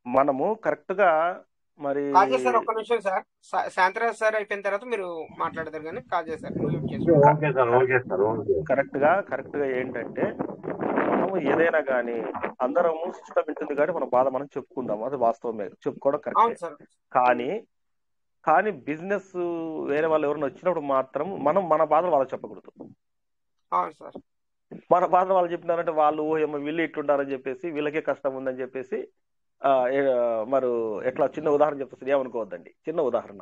మనము కరెక్ట్ గా మరి సార్ ఒక్క నిమిషం సార్, శాంతరాజ్ సార్ అయిపోయిన తర్వాత మీరు మాట్లాడతారు కానీ సార్ కరెక్ట్ గా ఏంటంటే మనము ఏదైనా కానీ అందరము సిస్టమ్ ఉంటుంది కానీ మన బాధ మనం చెప్పుకుందాం, అది వాస్తవమే, చెప్పుకోవడం కరెక్ట్. కానీ బిజినెస్ వేరే వాళ్ళు ఎవరైనా వచ్చినప్పుడు మాత్రం మనం మన బాధలు వాళ్ళకి చెప్పకూడదు. మన బాధలు వాళ్ళు చెప్పినారంటే వాళ్ళు ఏమో వీళ్ళు ఇట్లుంటారని చెప్పేసి, వీళ్ళకే కష్టం ఉందని చెప్పేసి మరి ఎట్లా చిన్న ఉదాహరణ చెప్తుంది, ఏమనుకోవద్దండి. చిన్న ఉదాహరణ,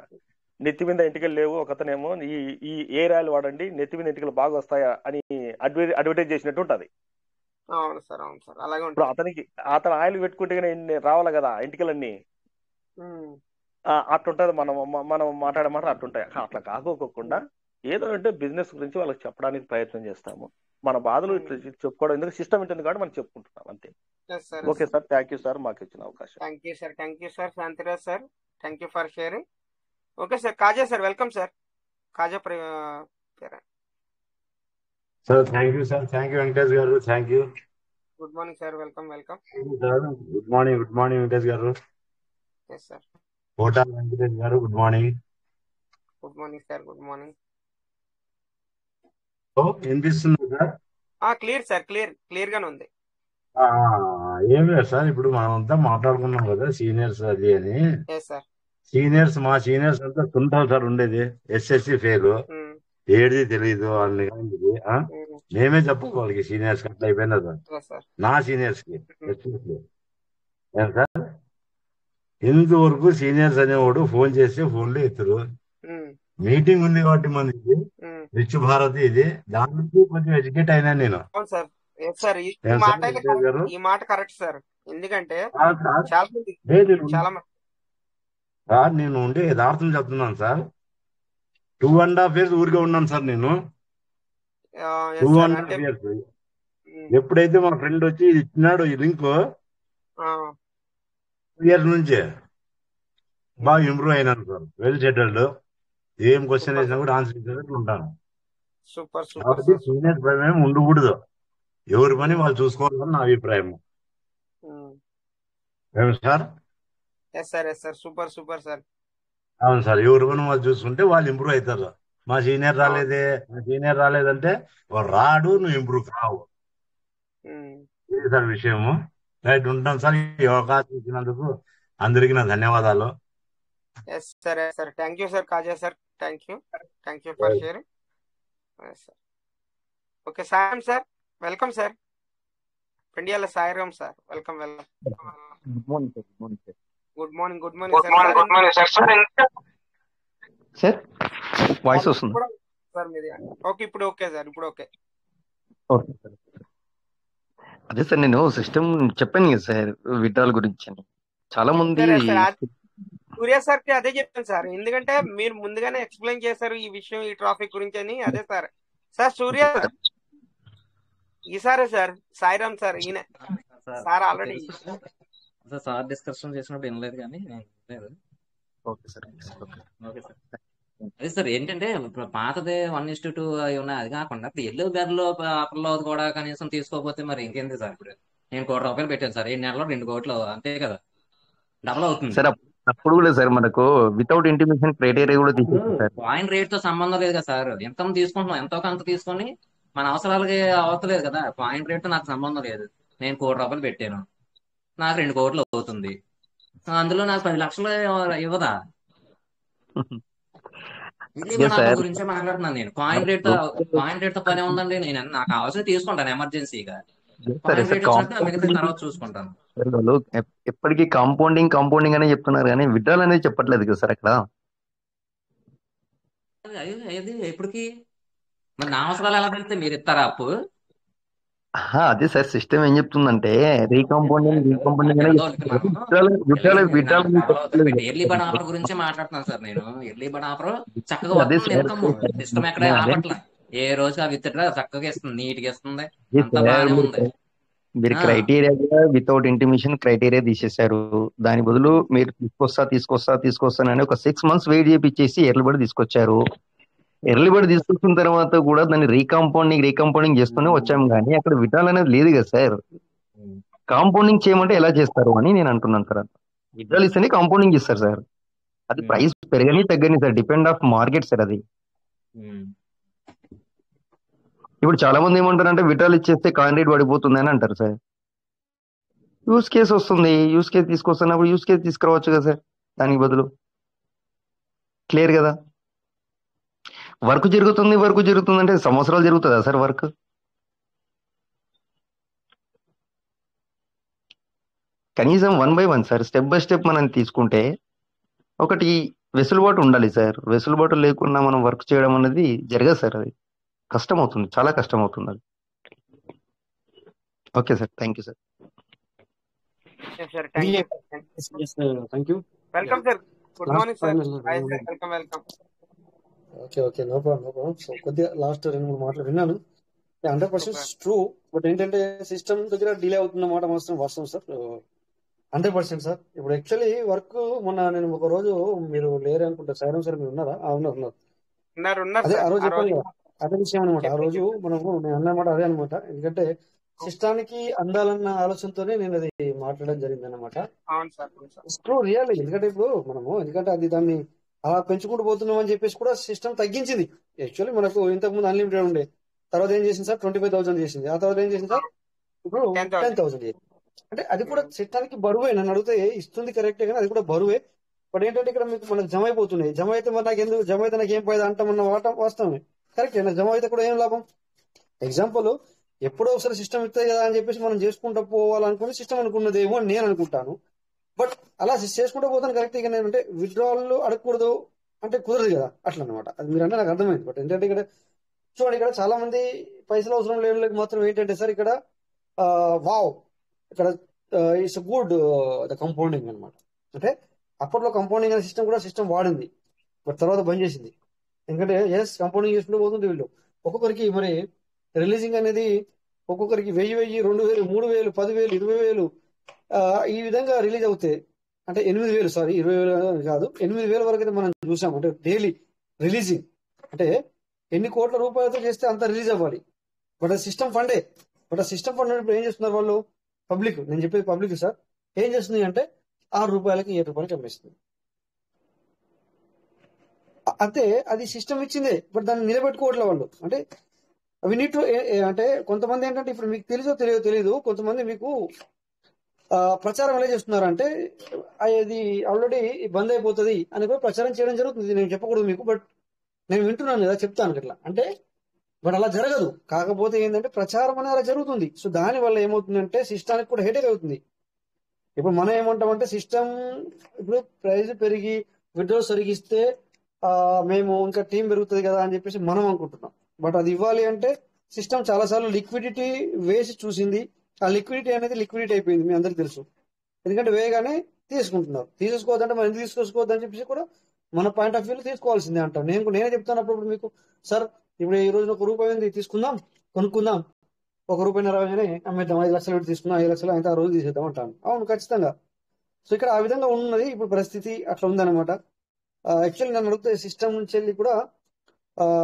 నెత్తి మీద ఎంటికలు లేవు, ఒకతనేమో ఈ ఎయిర్ ఆయిల్ వాడండి నెత్తి మీద ఎంటికలు బాగా వస్తాయా అని అడ్వర్టైజ్ చేసినట్టు ఉంటది. ఇప్పుడు అతను ఆయిల్ పెట్టుకుంటే రావాలి కదా ఎంటికలన్నీ, అట్లుంటది. మనం మాట్లాడే మాట అట్లుంటాయి. అట్లా కాకోకుండా ఏదో అంటే బిజినెస్ గురించి వాళ్ళకి చెప్పడానికి ప్రయత్నం చేస్తాము, మన బాధలు చెప్పుకోవడం, ఎందుకంటే సిస్టమ్ ఉంటుంది కాబట్టి మనం చెప్పుకుంటున్నాం అంతే. Okay sir, thank you sir మాకు ఇచ్చిన అవకాశం. Thank you sir Shantiraj sir, thank you for sharing. Okay sir, Kaja sir, welcome sir. Kaja sir thank you sir, thank you Venkatesh garu, thank you. Good morning sir, welcome sir. Good morning Venkatesh garu. Sir Kota Venkatesh garu, good morning. Good morning sir, good morning. వినిపిస్తుంది సార్? క్లియర్ సార్, క్లియర్ గానే ఉంది. ఏం లేదు సార్, ఇప్పుడు మనం అంతా మాట్లాడుకున్నాం కదా సీనియర్స్ అది అని. మా సీనియర్స్ అంతా తుంటాలి సార్ ఉండేది, ఎస్ఎస్సి ఫెయిల్, ఏడిది తెలియదు వాళ్ళని. మేమే చెప్పాలి వాళ్ళకి, సీనియర్స్ అట్లా అయిపోయినా సార్, నా సీనియర్స్ కి సార్. ఇంతవరకు సీనియర్స్ అనేవాడు ఫోన్ చేస్తే ఫోన్లో ఎత్తురు. మీటింగ్ ఉంది కాబట్టి మనకి రిచ్ భారత్ ఇది, దాని నుంచి కొంచెం ఎడ్యుకేట్ అయినా నేను. ఈ మాట కరెక్ట్ సార్, ఎందుకంటే సార్ నేను ఉండే యథార్థం చెప్తున్నాను సార్. 2.5 years ఊరికే ఉన్నాను సార్ నేను. 2.5 years ఎప్పుడైతే మా ఫ్రెండ్ వచ్చి ఇచ్చినాడు ఈ లింక్, 2 years నుంచే బాగా ఇంప్రూవ్ అయినాను సార్. వెల్ సెటిల్డ్, ఏం క్వశ్చన్ వేసినా కూడా ఆన్సర్ ఇచ్చేటట్లు ఉంటాను. కాబట్టి సీనియర్ అభిప్రాయం ఉండకూడదు, ఎవరి పని వాళ్ళు చూసుకోవాలని నా అభిప్రాయం. Sir super sir. అవును సార్, ఎవరి పని వాళ్ళు చూసుకుంటే వాళ్ళు ఇంప్రూవ్ అవుతారు. మా సీనియర్ రాలేదంటే వాడు రాడు, నువ్వు ఇంప్రూవ్ కావు. ఇది సార్ విషయము. రైట్, ఉంటాం సార్. ఈ అవకాశం ఇచ్చినందుకు అందరికీ నా ధన్యవాదాలు. సరే sir, thank you sir Kaja sir, thank you for sharing. Okay Sayam sir, welcome sir. Pendyala Sairam sir, welcome. Good morning sir. Voice వస్తుంది సార్ మీది? ఓకే, ఇప్పుడు ఓకే సార్, ఇప్పుడు ఓకే. అదే సార్, నేను సిస్టమ్ చెప్పాను కదా సార్ విడ్రాల్ గురించి అని. చాలా మంది సూర్య సార్ కి అదే చెప్పాను సార్, ఎందుకంటే మీరు ముందుగానే ఎక్స్ప్లెయిన్ చేశారు ఈ విషయం, ఈ ట్రాఫిక్ గురించి అని. అదే సార్ సూర్య ఈసారే సార్ సాయిరామ్ సార్, ఈయన సార్ ఆల్రెడీ సార్ డిస్కషన్ చేసినప్పుడు వినలేదు కానీ అదే సార్ ఏంటంటే ఇప్పుడు పాతదే 1:2 అవి ఉన్నాయి. అది కాకుండా ఇప్పుడు ఎల్లో బెర్లో పేపర్లో కూడా కనీసం తీసుకోకపోతే మరి ఇంకేంది సార్? ఇప్పుడు నేను 1 కోటి రూపాయలు పెట్టాను సార్, 7 నెలలో 2 కోట్లు, అంతే కదా, డబల్ అవుతుంది సార్. అప్పుడు కూడా సార్ మనకు వితౌట్ ఇంటిమేషన్ క్రైటీరియా కూడా తీసుకుంటాం సార్. పాయింట్ రేట్ తో సంబంధం లేదు కదా సార్, ఇన్కమ్ తీసుకుంటున్నాం, ఎంతో కొంత తీసుకొని మన అవసరాలకి అవతలేదు కదా. పాయింట్ రేట్ తో నాకు సంబంధం లేదు. నేను 1 కోటి రూపాయలు పెట్టాను, నాకు 2 కోట్లు అవుతుంది, అందులో నాకు 10 లక్షలు ఇవ్వదా? గురించే మాట్లాడుతున్నాను నేను. పాయింట్ రేట్ తో పని ఉందండి, నేను నాకు కావాల్సింది తీసుకుంటాను ఎమర్జెన్సీగా, పాయింట్ రేట్ వచ్చినట్టు మిగతా తర్వాత చూసుకుంటాను. వాళ్ళు ఎప్పటికీ కాంపౌండింగ్ అనే చెప్తున్నారు కానీ విడ్రాల్ అనేది చెప్పట్లేదు కదా సార్ అక్కడ. ఏది ఎప్పటికి మరి నా అవసరాలు ఎలా పెడితే మీరు ఇస్తారా అప్పు? అదే సార్, సిస్టమ్ ఏం చెప్తుందంటే రీకాంపౌండింగ్ ఎర్లీ బడ్ ఆఫర్ గురించి మాట్లాడుతున్నాను సార్ నేను. ఎర్లీ బడ్ ఆఫర్ చక్కగా ఇన్కమ్ సిస్టమ్ ఎక్కడ ఆపట్ల, ఏ రోజు ఆ విత్డ్రా చక్కగా ఇస్తుంది, నీట్ గా ఇస్తుంది, అంత బాగానే ఉంది. మీరు ఆ, క్రైటీరియా వితౌట్ ఇంటిమేషన్ క్రైటీరియా తీసేశారు. దాని బదులు మీరు తీసుకొస్తానని ఒక 6 months వెయిట్ చేపించేసి ఎర్లీ బర్డ్ తీసుకొచ్చారు. ఎర్లీ బర్డ్ తీసుకొచ్చిన తర్వాత కూడా దాన్ని రీకాంపౌండింగ్ చేస్తూనే వచ్చాము, కానీ అక్కడ విడ్రాల్ అనేది లేదు కదా సార్. కాంపౌండింగ్ చేయమంటే ఎలా చేస్తారు అని నేను అంటున్నాను సార్. విడ్రాల్ ఇస్తేనే కాంపౌండింగ్ ఇస్తారు సార్. అది ప్రైస్ పెరగని తగ్గని sir, depend of market sir. అది ఇప్పుడు చాలా మంది ఏమంటారంటే విడ్రాల్ ఇచ్చేస్తే కాయిన్ రేట్ పడిపోతుంది అని అంటారు సార్. యూస్ కేసు వస్తుంది, యూస్ కేసు తీసుకొస్తున్నప్పుడు యూస్ కేసు తీసుకురావచ్చు కదా సార్. దానికి బదులు క్లియర్ కదా. వర్క్ జరుగుతుంది అంటే సంవత్సరాలు జరుగుతుందా సార్ వర్క్? కనీసం 1 by 1 sir, step by step మనం తీసుకుంటే ఒకటి వెసులుబాటు ఉండాలి సార్. వెసులుబాటు లేకుండా మనం వర్క్ చేయడం అనేది జరగదు సార్. అది కష్టం అవుతుంది, చాలా కష్టం అవుతుంది అది. Okay sir, thank you sir. Sir thank you. Thank you. Welcome sir. Good morning sir. Welcome welcome. Okay, no problem. So కొద్దిగా లాస్ట్ 2-3 మాటలు విన్నాను. 100% ట్రూ. బట్ ఏంటంటే సిస్టమ్ దగ్గర డిలే అవుతున్నమాట మాత్రం వాస్తవం సార్. 100% సార్. ఇప్పుడు యాక్చువల్లీ వర్క్ మొన్న నేను ఒక రోజు, మీరు లేరు అనుకుంటా, సాయిరామ్ సార్ మీరు ఉన్నారా? ఉన్నారు. అదే ఆ రోజు చెప్పాను కదా, అదే విషయం అనమాట. ఆ రోజు నేను అన్నమాట అదే అనమాట. ఎందుకంటే సిస్టానికి అందాలన్న ఆలోచనతోనే నేను అది మాట్లాడడం జరిగింది అనమాట. True, real. ఎందుకంటే ఇప్పుడు ఎందుకంటే అది దాన్ని అలా పెంచుకుంటూ పోతున్నాం అని చెప్పేసి కూడా సిస్టమ్ తగ్గించింది. యాక్చువల్లీ మనకు ఇంతకుముందు అన్లిమిటెడ్ ఉండే, తర్వాత ఏం చేసింది సార్ 25,000 చేసింది. ఆ తర్వాత ఏం చేసింది సార్ ఇప్పుడు 10,000 చేసింది. అంటే అది కూడా సిస్టానికి బరువే. నన్ను అడిగితే ఇస్తుంది కరెక్టే, కానీ అది కూడా బరువే. బట్ ఏంటంటే ఇక్కడ మీకు మనకు జమ అయిపోతున్నాయి. జమ అయితే మరి నాకు ఎందుకు జమ అయితే నాకు ఏం పోయేది అంటామన్న వాస్తవమే, కరెక్టే. జమ అయితే కూడా ఏం లాభం? ఎగ్జాంపుల్, ఎప్పుడో ఒకసారి సిస్టమ్ ఇస్తుంది కదా అని చెప్పేసి మనం చేసుకుంటూ పోవాలనుకుని సిస్టమ్ అనుకున్నదేమో అని నేను అనుకుంటాను. బట్ అలా చేసుకుంటూ పోతాను కరెక్ట్. ఇక నేను అంటే విత్డ్రావల్ అడగకూడదు అంటే కుదరదు కదా, అట్లా అనమాట. అది మీరు అంటే నాకు అర్థమైంది. బట్ ఏంటంటే ఇక్కడ చూడండి, ఇక్కడ చాలా మంది పైసలు అవసరం లేని మాత్రం ఏంటంటే సార్ ఇక్కడ ఇక్కడ ఇట్స్ గుడ్ ద కంపౌండింగ్ అనమాట. అంటే అప్పట్లో కంపౌండింగ్ అనే సిస్టమ్ కూడా సిస్టమ్ వాడింది, బట్ తర్వాత బంద్ చేసింది. ఎందుకంటే కంపౌండింగ్ చేసుకుంటూ పోతుంది వీళ్ళు. ఒక్కొక్కరికి మరి రిలీజింగ్ అనేది ఒక్కొక్కరికి 1000, 2000, 3000, 10,000, 20,000 ఈ విధంగా రిలీజ్ అవుతాయి. అంటే 8,000, సారీ 20,000 కాదు, 8,000 వరకు అయితే మనం చూసాం. అంటే డైలీ రిలీజింగ్ అంటే ఎన్ని కోట్ల రూపాయలతో చేస్తే అంత రిలీజ్ అవ్వాలి. బట్ అది సిస్టమ్ ఫండే. బట్ ఆ సిస్టమ్ ఫండ్ ఇప్పుడు ఏం చేస్తున్నారు వాళ్ళు? పబ్లిక్, నేను చెప్పేది పబ్లిక్ సార్, ఏం చేస్తుంది అంటే 6 రూపాయలకి 7 రూపాయలకి అమ్మేస్తుంది. అంతే, అది సిస్టమ్ ఇచ్చిందే. బట్ దాన్ని నిలబెట్టుకోవట్లే వాళ్ళు. అంటే అవి నీట్ అంటే కొంతమంది ఏంటంటే ఇప్పుడు మీకు తెలీదు కొంతమంది మీకు ప్రచారం ఎలా చేస్తున్నారు అంటే అది ఆల్రెడీ బంద్ అయిపోతుంది అని కూడా ప్రచారం చేయడం జరుగుతుంది. నేను చెప్పకూడదు మీకు, బట్ నేను వింటున్నాను కదా, చెప్తాను ఇట్లా. అంటే బట్ అలా జరగదు. కాకపోతే ఏంటంటే ప్రచారం అనేది అలా జరుగుతుంది. సో దాని వల్ల ఏమవుతుందంటే సిస్టానికి కూడా హెడేక్ అవుతుంది. ఇప్పుడు మనం ఏమంటామంటే సిస్టమ్ ఇప్పుడు ప్రైస్ పెరిగి విడ్డ్రాల్ సరిగిస్తే మేము ఇంకా టీం పెరుగుతుంది కదా అని చెప్పేసి మనం అనుకుంటున్నాం. బట్ అది ఇవ్వాలి అంటే సిస్టమ్ చాలాసార్లు లిక్విడిటీ వేసి చూసింది. ఆ లిక్విడిటీ అయిపోయింది, మీ అందరికి తెలుసు. ఎందుకంటే వేయగానే తీసుకుంటున్నారు. తీసుకోవద్దంటే మనం ఎందుకు తీసుకోవద్దు అని చెప్పేసి కూడా మన పాయింట్ ఆఫ్ వ్యూలో తీసుకోవాల్సిందే అంటాం. నేనే చెప్తాను అప్పుడు మీకు, సార్ ఇప్పుడు ఈ రోజున ₹1 ఉంది, తీసుకుందాం, కొనుక్కుందాం, ₹1.50 రాగానే అమ్మేద్దాం, 5 లక్షలు పెట్టి తీసుకున్నాం, 5 లక్షలు అయితే ఆ రోజు తీసేద్దాం అంటాను. అవును, ఖచ్చితంగా. సో ఇక్కడ ఆ విధంగా ఉన్నది ఇప్పుడు పరిస్థితి, అట్లా ఉందన్నమాట. యాక్చువల్లీ నన్ను అడిగితే సిస్టమ్ నుంచి వెళ్ళి కూడా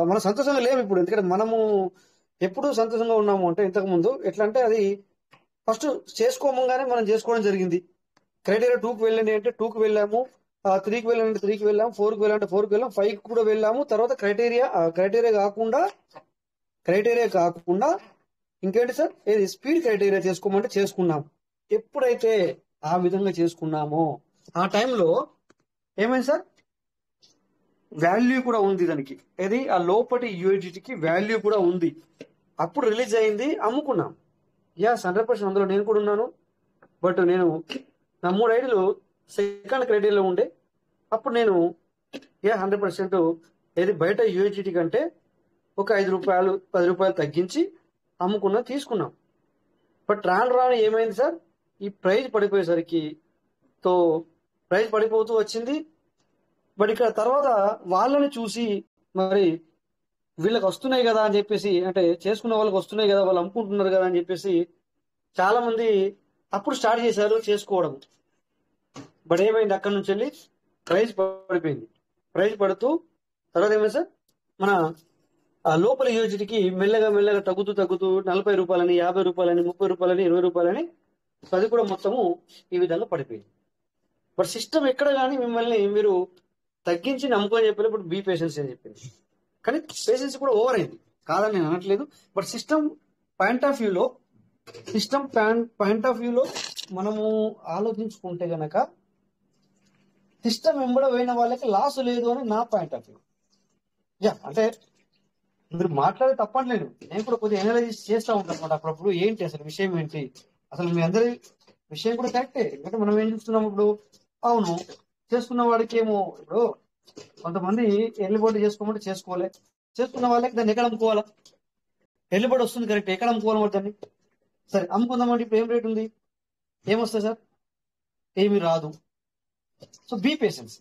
మనం సంతోషంగా లేము ఇప్పుడు. ఎందుకంటే మనము ఎప్పుడు సంతోషంగా ఉన్నాము అంటే ఇంతకు ముందు ఎట్లా అంటే అది ఫస్ట్ చేసుకోమంగానే మనం చేసుకోవడం జరిగింది. క్రైటీరియా 2కి వెళ్ళండి అంటే 2కి వెళ్ళాము, 3కి వెళ్ళండి 3కి వెళ్ళాము, 4కి వెళ్ళాలంటే 4కి వెళ్ళాము, 5కి కూడా వెళ్ళాము. తర్వాత క్రైటీరియా కాకుండా ఇంకేంటి సార్, ఏది స్పీడ్ క్రైటీరియా చేసుకోమంటే చేసుకున్నాం. ఎప్పుడైతే ఆ విధంగా చేసుకున్నామో ఆ టైంలో ఏమైంది సార్, వాల్యూ కూడా ఉంది దానికి. ఏది ఆ లోపటి యూఎస్డిటీకి వాల్యూ కూడా ఉంది. అప్పుడు రిలీజ్ అయింది, అమ్ముకున్నాం. 100% అందులో నేను కూడా ఉన్నాను. బట్ నేను నా 3 ఐడీలు సెకండ్ క్రైటీరియాలో ఉండే. అప్పుడు నేను 100% ఏది బయట యూఎస్డిటీ కంటే ఒక ₹5, ₹10 తగ్గించి అమ్ముకున్నాం, తీసుకున్నాం. బట్ రాను ఏమైంది సార్, ఈ ప్రైస్ పడిపోయేసరికి ప్రైస్ పడిపోతూ వచ్చింది. బట్ ఇక్కడ తర్వాత వాళ్ళని చూసి మరి వీళ్ళకి వస్తున్నాయి కదా అని చెప్పేసి, అంటే చేసుకున్న వాళ్ళకి వస్తున్నాయి కదా, వాళ్ళు అమ్ముకుంటున్నారు కదా అని చెప్పేసి చాలా మంది అప్పుడు స్టార్ట్ చేశారు చేసుకోవడం. బట్ ఏమైంది, అక్కడ నుంచి వెళ్ళి ప్రైస్ పడిపోయింది. ప్రైస్ పడుతూ తర్వాత ఏమైంది సార్, మన ఆ లోపల యూజిటీకి మెల్లగా మెల్లగా తగ్గుతూ 40 రూపాయలని, 50 రూపాయలని, 30 రూపాయలని, 20 రూపాయలని అది కూడా మొత్తము ఈ విధంగా పడిపోయింది. బట్ సిస్టమ్ ఎక్కడ కానీ మిమ్మల్ని మీరు తగ్గించి నమ్ముకొని చెప్పినప్పుడు బీ పేషెన్స్ అని చెప్పింది. కానీ పేషెన్స్ కూడా ఓవర్ అయింది కాదని నేను అనట్లేదు. బట్ సిస్టమ్ పాయింట్ ఆఫ్ వ్యూలో మనము ఆలోచించుకుంటే గనక సిస్టమ్ వెంబడ పోయిన వాళ్ళకి లాస్ లేదు అని నా పాయింట్ ఆఫ్ వ్యూ. అంటే మీరు మాట్లాడే తప్పట్లేదు, నేను కూడా కొద్దిగా ఎనలైజ్ చేస్తూ ఉంటాను అనమాట అప్పుడప్పుడు. ఏంటి అసలు విషయం ఏంటి, అసలు మీ అందరి విషయం కూడా కరెక్టే. ఎందుకంటే మనం ఏం చూస్తున్నాం ఇప్పుడు, అవును చేసుకున్న వాడికి ఏమో, ఇప్పుడు కొంతమంది ఎర్లీబోర్డ్ చేసుకోమంటే చేసుకోవాలి, చేసుకున్న వాళ్ళకి దాన్ని ఎక్కడ అమ్ముకోవాలా, ఎర్లీబోర్డ్ వస్తుంది కరెక్ట్, ఎక్కడ అమ్ముకోవాలి మరి దాన్ని? సరే అమ్ముకుందామంటే ఇప్పుడు ఏం రేట్ ఉంది, ఏమొస్తుంది సార్, ఏమి రాదు. So be patience.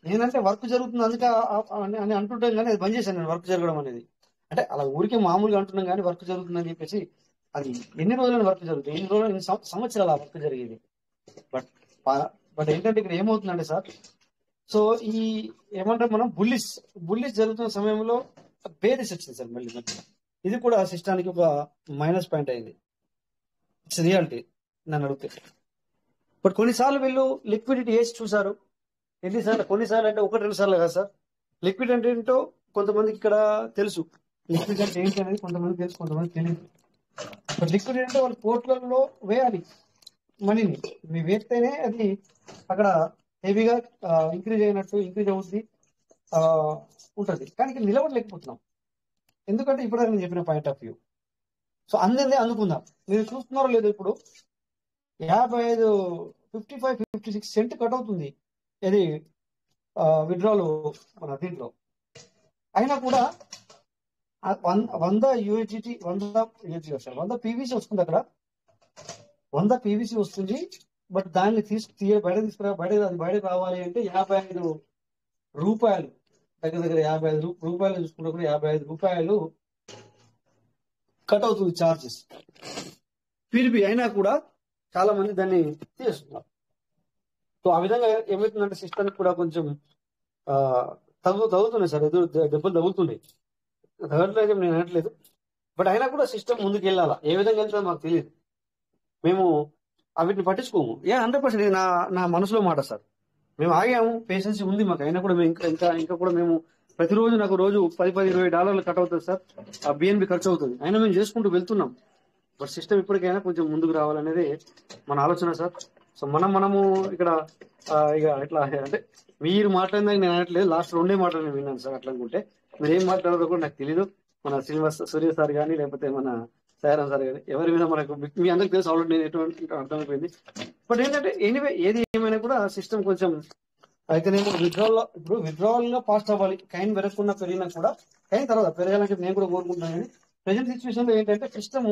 నేనంటే వర్క్ జరుగుతుంది అందుకే అని అంటుంటాం, కానీ అది బంద్ చేశాను నేను వర్క్ జరగడం అనేది. అంటే అలా ఊరికే మామూలుగా అంటున్నాం, కానీ వర్క్ జరుగుతుందని చెప్పేసి అది ఎన్ని రోజులని వర్క్ జరుగుతుంది, ఎన్ని రోజులు, ఎన్ని సంవత్సరాలు ఆ వర్క్ జరిగేది. బట్ ఏంటంటే ఇక్కడ ఏమవుతుందంటే సార్, సో ఈ ఏమంటారు మనం బుల్లిష్ జరుగుతున్న సమయంలో బేరిస్ వచ్చింది సార్ మళ్ళీ. ఇది కూడా సిస్టానికి ఒక మైనస్ పాయింట్ అయింది. ఇట్స్ రియాలిటీ నన్ను అడిగితే. బట్ కొన్నిసార్లు వీళ్ళు లిక్విడిటీ వేసి చూసారు. ఎన్నిసార్లు, కొన్నిసార్లు అంటే 1-2 సార్లు కాదు సార్. లిక్విడ్ అంటే ఏంటో కొంతమందికి ఇక్కడ తెలుసు, లిక్విడ్ అంటే ఏంటి అనేది కొంతమంది తెలుసు, కొంతమంది తెలియదు. బట్ లిక్విడ్ అంటే వాళ్ళు కోట్లలో వేయాలి మనీని, మీ వేస్తేనే అది అక్కడ హెవీగా ఇంక్రీజ్ అవుతుంది ఉంటుంది. కానీ ఇక్కడ నిలబడలేకపోతున్నాం, ఎందుకంటే ఇప్పుడు నేను చెప్పిన పాయింట్ ఆఫ్ వ్యూ. సో అందరినీ అందుకుందాం. మీరు చూస్తున్నారో లేదో, ఇప్పుడు 55-56 సెంట్ కట్ అవుతుంది ఇది విత్డ్రాల్ మన దీంట్లో. అయినా కూడా 100 USDT 100 PVC వస్తుంది, అక్కడ 100 PVC వస్తుంది. బట్ దాన్ని బయట రావాలి అంటే 55 రూపాయలు, దగ్గర 55 రూపాయలు చూసుకుంటే కూడా 55 రూపాయలు కట్ అవుతుంది చార్జెస్ పీడిపి. అయినా కూడా చాలా మంది దాన్ని చేస్తున్నారు. సో ఆ విధంగా ఏమవుతుందంటే సిస్టమ్ కూడా కొంచెం తగ్గుతున్నాయి సార్, దెబ్బలు తగ్గుతున్నాయి, తగ్గట్లేదు నేను అనట్లేదు. బట్ అయినా కూడా సిస్టమ్ ముందుకు వెళ్ళాలా, ఏ విధంగా వెళ్తుందో మాకు తెలియదు, మేము వీటిని పట్టించుకోము. 100% ఇది నా మనసులో మాట సార్. మేము ఆగాము, పేషెన్స్ ఉంది మాకు. అయినా కూడా మేము ఇంకా కూడా మేము ప్రతిరోజు నాకు రోజు $10-20 కట్ అవుతుంది సార్, ఆ బిఎన్బి ఖర్చు అవుతుంది. అయినా మేము చేసుకుంటూ వెళ్తున్నాం. బట్ సిస్టమ్ ఇప్పటికైనా కొంచెం ముందుకు రావాలనేది మన ఆలోచన సార్. సో మనము ఇక్కడ ఇక ఇట్లా అంటే మీరు మాట్లాడిందాక నేను అనట్లేదు, లాస్ట్ 2 మాటలు నేను విన్నాను సార్. అట్లా అనుకుంటే మీరు ఏం మాట్లాడారో కూడా నాకు తెలీదు. మన సూర్య సార్ కానీ లేకపోతే మన సాయరాం సార్ కానీ ఎవరి మీద మనకు మీ అందరికి తెలుసు ఆల్రెడీ, నేను ఎటువంటి అర్థమైపోయింది. బట్ ఏంటంటే ఎనీవే ఏది ఏమైనా కూడా సిస్టమ్ కొంచెం అయితేనేమో విత్డ్రావల్ గా పాస్ట్ అవ్వాలి. కైన్ పెరగకుండా పెరిగినా కూడా, కైన్ తర్వాత పెరగాలని నేను కూడా కోరుకుంటున్నాను. కానీ ప్రెసెంట్ సిచ్యువేషన్ లో ఏంటంటే సిస్టమ్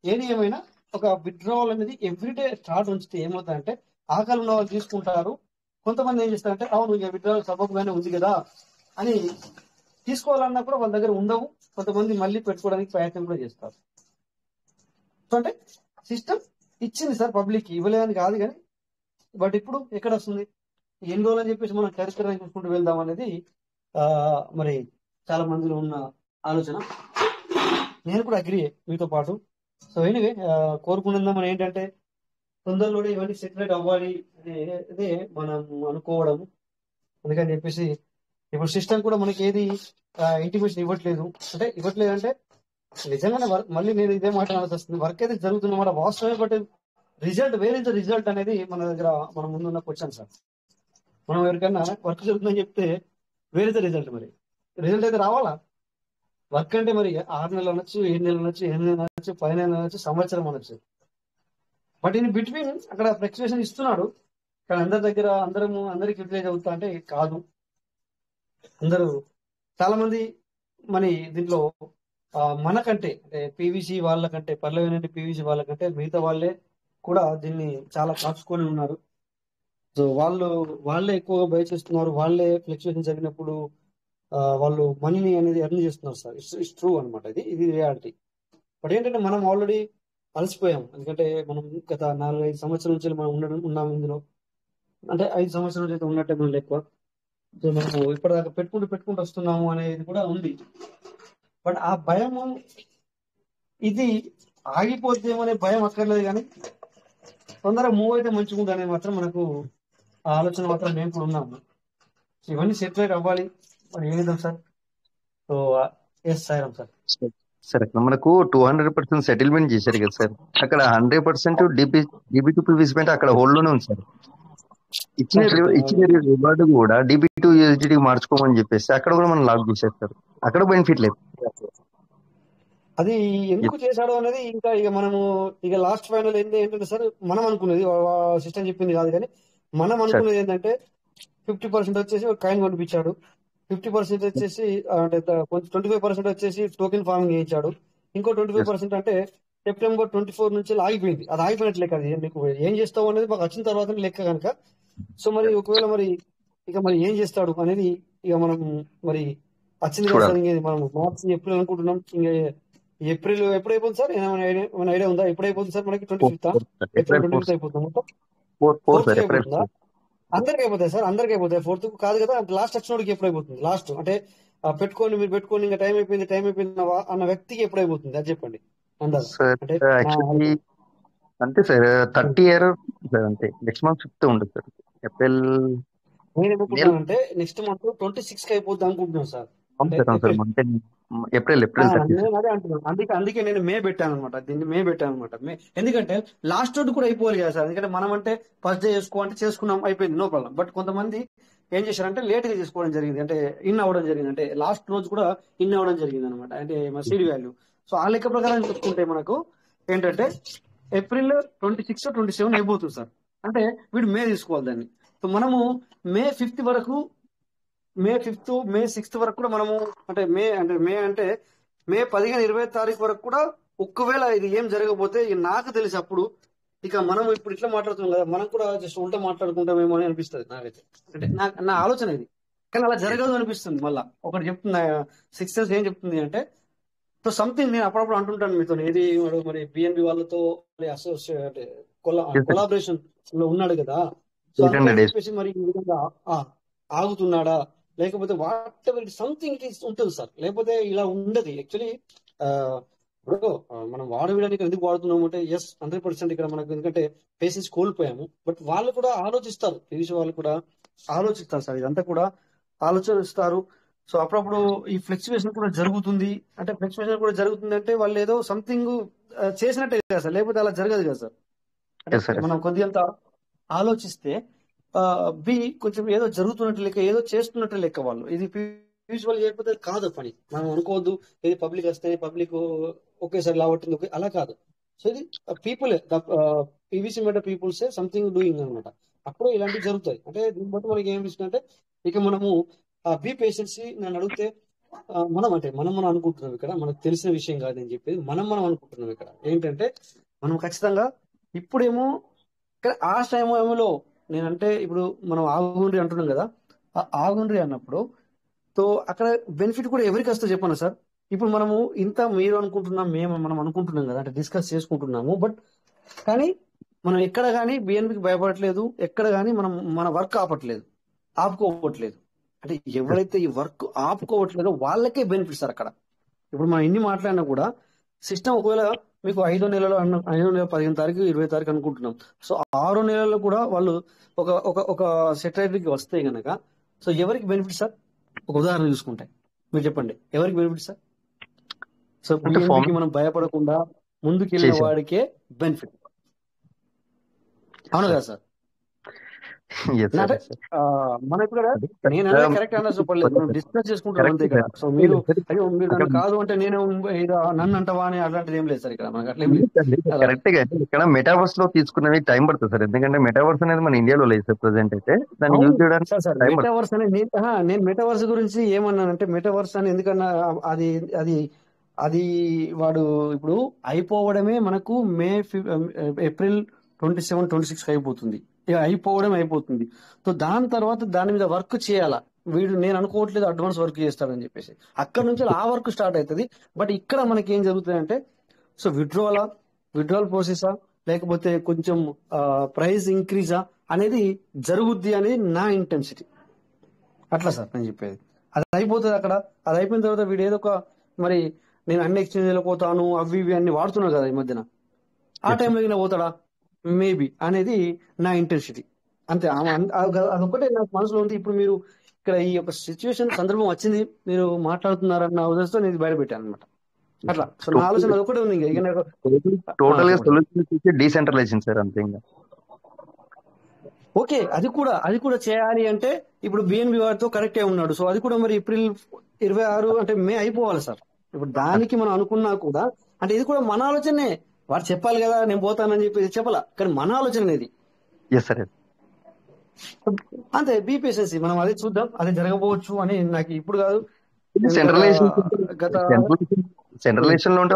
ఏది ఏమైనా ఒక విత్డ్రావల్ అనేది ఎవ్రీడే స్టార్ట్ ఉంచితే ఏమవుతుందంటే ఆకలి ఉన్న వాళ్ళు తీసుకుంటారు. కొంతమంది ఏం చేస్తారంటే అవును ఇక విత్డ్రావల్ సబబుగానే ఉంది కదా అని తీసుకోవాలన్నా కూడా వాళ్ళ దగ్గర ఉండవు. కొంతమంది మళ్ళీ పెట్టుకోవడానికి ప్రయత్నం కూడా చేస్తారు. సో అంటే సిస్టమ్ ఇచ్చింది సార్, పబ్లిక్ ఇవ్వలేదని కాదు కానీ, బట్ ఇప్పుడు ఎక్కడ వస్తుంది, ఎన్ని రోజులు అని చెప్పేసి మనం కరికరంగా చూసుకుంటూ వెళ్దాం అనేది మరి చాలా మందిలో ఉన్న ఆలోచన. నేను కూడా అగ్రీ మీతో పాటు. సో ఎనివే కోరుకున్నాం మనం ఏంటంటే తొందరలోనే ఇవన్నీ సెటిల్ అవ్వాలి అనేది మనం అనుకోవడం. అందుకని చెప్పేసి ఇప్పుడు సిస్టమ్ కూడా మనకి ఏది ఇంటిమేషన్ ఇవ్వట్లేదు అంటే నిజంగానే మళ్ళీ నేను ఇదే మాట వస్తుంది, వర్క్ అయితే జరుగుతున్నమాట వాస్తవమే. But result, where is the result అనేది మన దగ్గర మన ముందున్న క్వశ్చన్ సార్. మనం ఎవరికైనా వర్క్ జరుగుతుందని చెప్తే వేర్ ఇస్ ద రిజల్ట్, మరి రిజల్ట్ అయితే రావాలా. వర్క్ అంటే మరి 6 నెలలు అనొచ్చు, 7 నెలలు అనొచ్చు, 8 నెలలు అనొచ్చు, 10 నెలలు అనొచ్చు, సంవత్సరం అనొచ్చు. బట్ ఇన్ బిట్వీన్ అక్కడ ఫ్లక్చుయేషన్ ఇస్తున్నాడు. కానీ అందరికి యూటిలైజ్ అవుతా అంటే కాదు. అందరూ చాలా మంది మన దీంట్లో మనకంటే అంటే పీవీసీ వాళ్ళకంటే పర్లేనంటే పీవీసీ వాళ్ళకంటే మిగతా వాళ్ళే కూడా దీన్ని చాలా కాచుకొని ఉన్నారు. సో వాళ్ళే ఎక్కువగా బయ చేస్తున్నారు. వాళ్ళే ఫ్లక్చుయేషన్ జరిగినప్పుడు వాళ్ళు మనీని అనేది ఎర్న్ చేస్తున్నారు సార్. ఇట్స్ ట్రూ అనమాట, ఇది రియాలిటీ. బట్ ఏంటంటే మనం ఆల్రెడీ అలసిపోయాం. ఎందుకంటే మనం గత 4-5 సంవత్సరాల నుంచి మనం ఉన్నాం ఇందులో. అంటే 5 సంవత్సరాల నుంచి అయితే ఉన్నట్టే మనం ఎక్కువ. సో మనము ఇప్పటిదాకా పెట్టుకుంటూ వస్తున్నాము అనేది కూడా ఉంది. బట్ ఆ భయము ఇది ఆగిపోతేమో అనే భయం అక్కర్లేదు, కానీ తొందరగా మూవ్ అయితే మంచిగా ఉంటుంది అనేది మాత్రం మనకు ఆ ఆలోచన మాత్రం మేము కూడా ఉన్నాము. సో ఇవన్నీ సెటిల్ అవ్వాలి. మరి ఏం చేద్దాం సార్? So yes sir sir sir అక్కడ మనకు 200% సెటిల్మెంట్ చేశారు కదా సార్. అక్కడ 100% DB2 అక్కడ హోల్డ్ లోనే ఉంది సార్. ఇచ్చిన రివార్డ్ కూడా DB2 USDT మార్చుకోమని చెప్పేసి అక్కడ కూడా మనం లాక్ చేసేస్తారు. అక్కడ బెనిఫిట్ లేదు. అది ఎందుకు చేశాడు అనేది ఇంకా ఇక మనము ఇక లాస్ట్ ఫైనల్ ఏంటంటే సార్, మనం అనుకునేది సిస్టమ్ చెప్పింది కాదు, కానీ మనం అనుకునేది ఏంటంటే 50% వచ్చేసి ఒక కాయిన్ పంపించాడు, 50% వచ్చేసి అంటే 25% వచ్చేసి టోకెన్ ఫార్మింగ్ చేయించాడు, ఇంకో 25% అంటే సెప్టెంబర్ 24 నుంచి ఆగిపోయింది. అది ఆగిపోయినట్టు లెక్క. అది మీకు ఏం చేస్తావు అనేది మాకు వచ్చిన తర్వాత లెక్క కనుక. సో మరి ఒకవేళ మరి ఇక మరి ఏం చేస్తాడు అనేది ఇక మనం మరి వచ్చింది కదా సార్. ఇంకేది మనం మార్చి ఏప్రిల్ అనుకుంటున్నాం. ఇంకా ఏప్రిల్ ఎప్పుడు అయిపోతుంది సార్? ఏమైనా ఐడియా ఉందా? ఎప్పుడు అయిపోతుంది సార్ మనకి? 25th అయిపోతుంది. మొత్తం 4th అయిపోతుందా? అందరికి అయిపోతాయి సార్, అందరికి అయిపోతాయి. 4th కాదు కదా, లాస్ట్ వచ్చినోడికి ఎప్పుడు అయిపోతుంది? లాస్ట్ అంటే మీరు పెట్టుకొని ఇంకా టైం అయిపోయింది అన్న వ్యక్తికి ఎప్పుడు అయిపోతుంది అది చెప్పండి. అంతే సార్, 30 అంతే. నెక్స్ట్ మంత్ 5th ఉంటుంది సార్. ఏప్రిల్ నేను ఏమనుకుంటున్నానంటే నెక్స్ట్ మంత్ 26 కి అయిపోద్ది అనుకుంటున్నాను సార్. ఏప్రిల్ నేను అదే అంటున్నాను. అందుకే నేను మే పెట్టాను అనమాట. దీన్ని మే పెట్టాను అనమాట. ఎందుకంటే లాస్ట్ రోడ్ కూడా అయిపోవాలి కదా సార్. ఎందుకంటే మనం అంటే ఫస్ట్ డే చేసుకున్నాం, అయిపోయింది, నో ప్రాబ్లం. బట్ కొంతమంది ఏం చేశారంటే లేట్ గా చేసుకోవడం జరిగింది, అంటే ఇన్ అవ్వడం జరిగింది, అంటే లాస్ట్ రోజు కూడా ఇన్ అవ్వడం జరిగింది అనమాట. అంటే సీడ్ వాల్యూ. సో ఆ లెక్క ప్రకారం చెప్పుకుంటే మనకు ఏంటంటే ఏప్రిల్ 26, 27 అయిపోతుంది సార్. అంటే వీడు మే తీసుకోవాలి దాన్ని. సో మనము మే 5th వరకు, మే 6th వరకు కూడా మనము అంటే మే 15, 20 తారీఖు వరకు కూడా ఒక్కవేళ ఇది ఏం జరగకపోతే నాకు తెలిసి అప్పుడు ఇక మనం ఇప్పుడు ఇట్లా మాట్లాడుతున్నాం కదా, మనం కూడా జస్ట్ ఉల్టా మాట్లాడుకుంటామేమో అని అనిపిస్తుంది నాకైతే. అంటే నా ఆలోచన ఇది, కానీ అలా జరగదు అనిపిస్తుంది. మళ్ళా ఒకటి చెప్తున్నా, 6th సెన్స్ ఏం చెప్తుంది అంటే, సో సంథింగ్ నేను అప్పుడప్పుడు అంటుంటాను మీతో, ఏది మరి BNB వాళ్ళతో అసోసియేట్ కొలాబరేషన్ లో ఉన్నాడు కదా, సో చెప్పేసి మరి ఈ విధంగా ఆగుతున్నాడా, లేకపోతే what ever something it is ఉంటుంది సార్. లేకపోతే ఇలా ఉండదు యాక్చువల్లీ. ఇప్పుడు మనం వాడడానికి ఎందుకు వాడుతున్నాము అంటే 100% ఇక్కడ మనకు, ఎందుకంటే పేషెన్స్ కోల్పోయాము. బట్ వాళ్ళు కూడా ఆలోచిస్తారు, PVC వాళ్ళు కూడా ఆలోచిస్తారు సార్. ఇదంతా కూడా ఆలోచిస్తారు. సో అప్పుడప్పుడు ఈ ఫ్లక్చువేషన్ కూడా జరుగుతుంది. అంటే ఫ్లక్చువేషన్ కూడా జరుగుతుంది అంటే వాళ్ళు ఏదో సంథింగ్ చేసినట్టే కదా సార్, లేకపోతే అలా జరగదు కదా సార్. అంటే మనం కొద్దిగా ఆలోచిస్తే కొంచెం ఏదో జరుగుతున్నట్టు లెక్క, ఏదో చేస్తున్నట్టు లెక్క వాళ్ళు. ఇది యూజువల్ చేయకపోతే కాదు పని. మనం అనుకోవద్దు ఇది పబ్లిక్ వస్తే పబ్లిక్ ఒకేసారి లావట్టింది, అలా కాదు. సో ఇది పీపుల్, PVC మెటల్ పీపుల్సే సంథింగ్ డూయింగ్ అనమాట. అప్పుడు ఇలాంటివి జరుగుతాయి. అంటే దీన్ని బట్టి మనకి ఏం అంటే ఇక మనము బీ పేషెన్సీ నన్ను అడిగితే మనం అనుకుంటున్నాం ఇక్కడ, మనకు తెలిసిన విషయం కాదని చెప్పేది మనం అనుకుంటున్నాం ఇక్కడ. ఏంటంటే మనం ఖచ్చితంగా ఇప్పుడేమో ఆ సమయంలో నేనంటే ఇప్పుడు మనం ఆగుండ్రి అంటున్నాం కదా, ఆ ఆగుండ్రి అన్నప్పుడు సో అక్కడ బెనిఫిట్ కూడా ఎవరికి వస్తుందో చెప్పను సార్. ఇప్పుడు మనము మీరు అనుకుంటున్నాం, మనం అనుకుంటున్నాం కదా, అంటే డిస్కస్ చేసుకుంటున్నాము. బట్ కానీ మనం ఎక్కడ కానీ BNBకి భయపడట్లేదు, ఎక్కడ కానీ మన వర్క్ ఆపుకోవట్లేదు. అంటే ఎవరైతే ఈ వర్క్ ఆపుకోవట్లేదో వాళ్ళకే బెనిఫిట్ సార్ అక్కడ. ఇప్పుడు మనం ఎన్ని మాట్లాడినా కూడా సిస్టమ్ ఒకవేళ మీకు 5వ నెలలో 15 తారీఖు 20 తారీఖు అనుకుంటున్నాం. సో 6వ నెలలో కూడా వాళ్ళు ఒక సెటరైటీకి వస్తే గనక సో ఎవరికి బెనిఫిట్ సార్? ఒక ఉదాహరణ చూసుకుంటే మీరు చెప్పండి, ఎవరికి బెనిఫిట్ సార్? సో BNBకి మనం భయపడకుండా ముందుకు వెళ్ళిన వాడికే బెనిఫిట్, అవును కదా సార్? మన ఇప్పుడు నేను కరెక్ట్ అన్న డిస్కస్ చేసుకుంటాను అంతే కదా. సో మీరు నన్ను కాదు అంటే నేను నన్ను అంటవా అని అట్లాంటిది ఏం లేదు సార్ ఇక్కడ మనకు. అట్లా కరెక్ట్ గా ఇక్కడ మెటావర్స్ లో తీసుకున్నవి టైం పడుతుంది సార్. ఎందుకంటే మెటావర్స్ అనేది మన ఇండియాలో లేదు సార్ ప్రెసెంట్ అయితే. దాన్ని యూజ్ చేయడానికి మెటావర్స్ అనేది నేను మెటావర్స్ గురించి ఏమన్నానంటే, మెటావర్స్ అని ఎందుకన్నా అది వాడు ఇప్పుడు అయిపోవడమే మనకు ఏప్రిల్ 27, 26 అయిపోతుంది. అయిపోతుంది. సో దాని తర్వాత దాని మీద వర్క్ చేయాలా వీడు. నేను అనుకోవట్లేదు అడ్వాన్స్ వర్క్ చేస్తాడని చెప్పేసి. అక్కడ నుంచి ఆ వర్క్ స్టార్ట్ అవుతుంది. బట్ ఇక్కడ మనకి ఏం జరుగుతుంది అంటే, సో విత్డ్రావలా విత్డ్రాల్ ప్రాసెసా లేకపోతే కొంచెం ప్రైస్ ఇంక్రీజా అనేది జరుగుద్ది అనేది నా ఇంటెన్సిటీ. అట్లా సార్ నేను చెప్పేది. అది అయిపోతుంది అక్కడ. అది అయిపోయిన తర్వాత వీడు ఏదో ఒక మరి నేను అన్ని ఎక్స్చేంజ్లో పోతాను అవి ఇవి అన్ని వాడుతున్నాను కదా ఈ మధ్యన, ఆ టైంలో పోతాడా మేబీ అనేది నా ఇంటెన్సిటీ అంతే. అదొక్కటే నాకు మనసులో ఉంది. ఇప్పుడు మీరు ఇక్కడ ఈ యొక్క సిచ్యువేషన్ సందర్భం వచ్చింది, మీరు మాట్లాడుతున్నారన్న ఉద్దేశంతో నేను బయట పెట్టాను అనమాట. అట్లా సో నా ఆలోచన అదొక్కటే ఉంది. టోటల్ గా సొల్యూషన్ డీసెంట్రలైజేషన్ సార్ అంతే. ఓకే, అది కూడా చేయాలి అంటే ఇప్పుడు బిఎన్బి వారితో కరెక్టే ఉన్నాడు. సో అది కూడా మరి ఏప్రిల్ 26 అంటే మే అయిపోవాలి సార్. ఇప్పుడు దానికి మనం అనుకున్నా కూడా అంటే ఇది కూడా మన ఆలోచనే. వాడు చెప్పాలి కదా నేను పోతానని చెప్పి చెప్పాలా, కానీ మన ఆలోచన ఇది అంతే. బీపీఎస్ఎస్సి మనం అదే చూద్దాం, అది జరగబోవచ్చు అని నాకు ఇప్పుడు కాదు. సెంట్రలైజేషన్ లో ఉంటే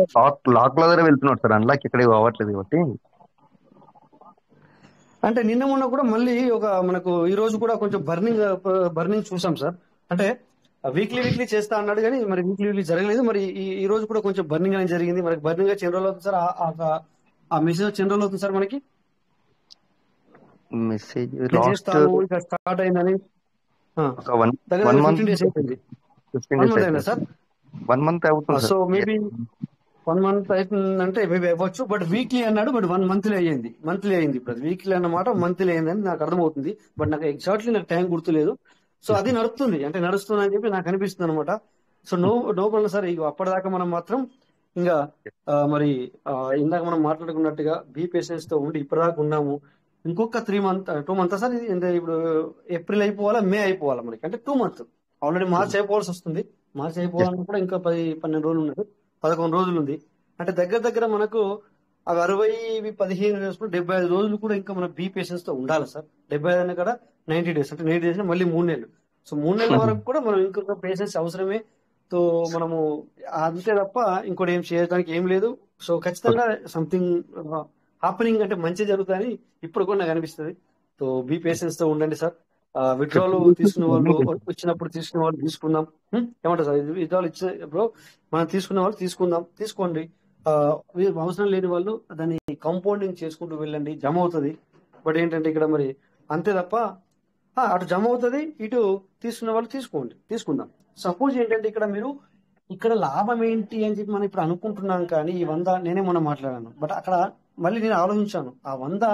లాక్ లో వెళ్తున్నాడు సార్, అన్లాక్ ఇక్కడ అవ్వట్లేదు కాబట్టి. అంటే నిన్న మొన్న కూడా మళ్ళీ ఒక మనకు ఈ రోజు కూడా కొంచెం బర్నింగ్ చూసాం సార్. అంటే వీక్లీ చేస్తా అన్నాడు కానీ మరి వీక్లీ జరగలేదు. మరి ఈ రోజు కూడా కొంచెం బర్నింగ్ అనేది జరిగింది. మనకి బర్నింగ్ గా ఎన్ని రోజులు అవుతుంది సార్? ఆ మెసేజ్ ఎన్ని రోజులు అవుతుంది సార్ మనకి మెసేజ్ స్టార్ట్ అయిందని? దగ్గర 15 days అయిపోయింది. 1 month అయినా సార్? 1 month అవుతుంది. సో మేబీ 1 month అవుతుందంటే మేబీ అవ్వచ్చు. బట్ వీక్లీ అన్నాడు, బట్ 1 month అయ్యింది. ఇప్పుడు వీక్లీ అన్నమాట మంత్లీ అయిందని నాకు అర్థమవుతుంది. బట్ నాకు ఎగ్జాక్ట్లీ నాకు టైం గుర్తులేదు. సో అది నడుస్తుంది అని చెప్పి నాకు అనిపిస్తుంది అనమాట. So no problem sir. ఇక అప్పటిదాకా మనం మాత్రం ఇంకా మరి ఇందాక మనం మాట్లాడుకున్నట్టుగా బీ పేషెన్స్ తో ఉండి ఇప్పటిదాకా ఉన్నాము. ఇంకొక 2 months సార్. ఇప్పుడు ఏప్రిల్ అయిపోవాలా మే అయిపోవాలా మనకి, అంటే 2 months. ఆల్రెడీ మార్చ్ అయిపోవాల్సి వస్తుంది. మార్చ్ అయిపోవాలని కూడా ఇంకా 12 రోజులు ఉన్నది, 11 రోజులు ఉంది. అంటే దగ్గర మనకు అవి 60 15 వేసుకుని 75 రోజులు కూడా ఇంకా మన బీ పేషెన్స్ తో ఉండాలి సార్. 75 అయినా కూడా 90 days, అంటే 90 days మళ్ళీ 3 నెలలు. సో 3 నెలల వరకు కూడా మనం ఇంకొక పేషెన్స్ అవసరమే. సో మనము అంతే తప్ప ఇంకోటి ఏం చేయడానికి ఏం లేదు. సో ఖచ్చితంగా సంథింగ్ హ్యాపెనింగ్ అంటే మంచి జరుగుతుందని ఇప్పుడు కూడా నాకు అనిపిస్తుంది. సో బీ పేషెన్స్ తో ఉండండి సార్. విత్డ్రాల్ తీసుకున్న వాళ్ళు వచ్చినప్పుడు తీసుకున్న వాళ్ళు తీసుకుందాం. ఏమంటారు సార్? విత్డ్రాల్ ఇచ్చినప్పుడు మనం తీసుకున్న వాళ్ళు తీసుకోండి. అవసరం లేని వాళ్ళు దాన్ని కంపౌండింగ్ చేసుకుంటూ వెళ్ళండి, జమ అవుతుంది. బట్ ఏంటంటే ఇక్కడ మరి అంతే తప్ప అటు జమ అవుతుంది, ఇటు తీసుకున్న వాళ్ళు తీసుకుందాం. సపోజ్ ఏంటంటే ఇక్కడ లాభం ఏంటి అని చెప్పి మనం ఇప్పుడు అనుకుంటున్నాం. కానీ ఈ 100 నేనే మొన్న మాట్లాడాను. బట్ అక్కడ మళ్ళీ నేను ఆలోచించాను. ఆ 100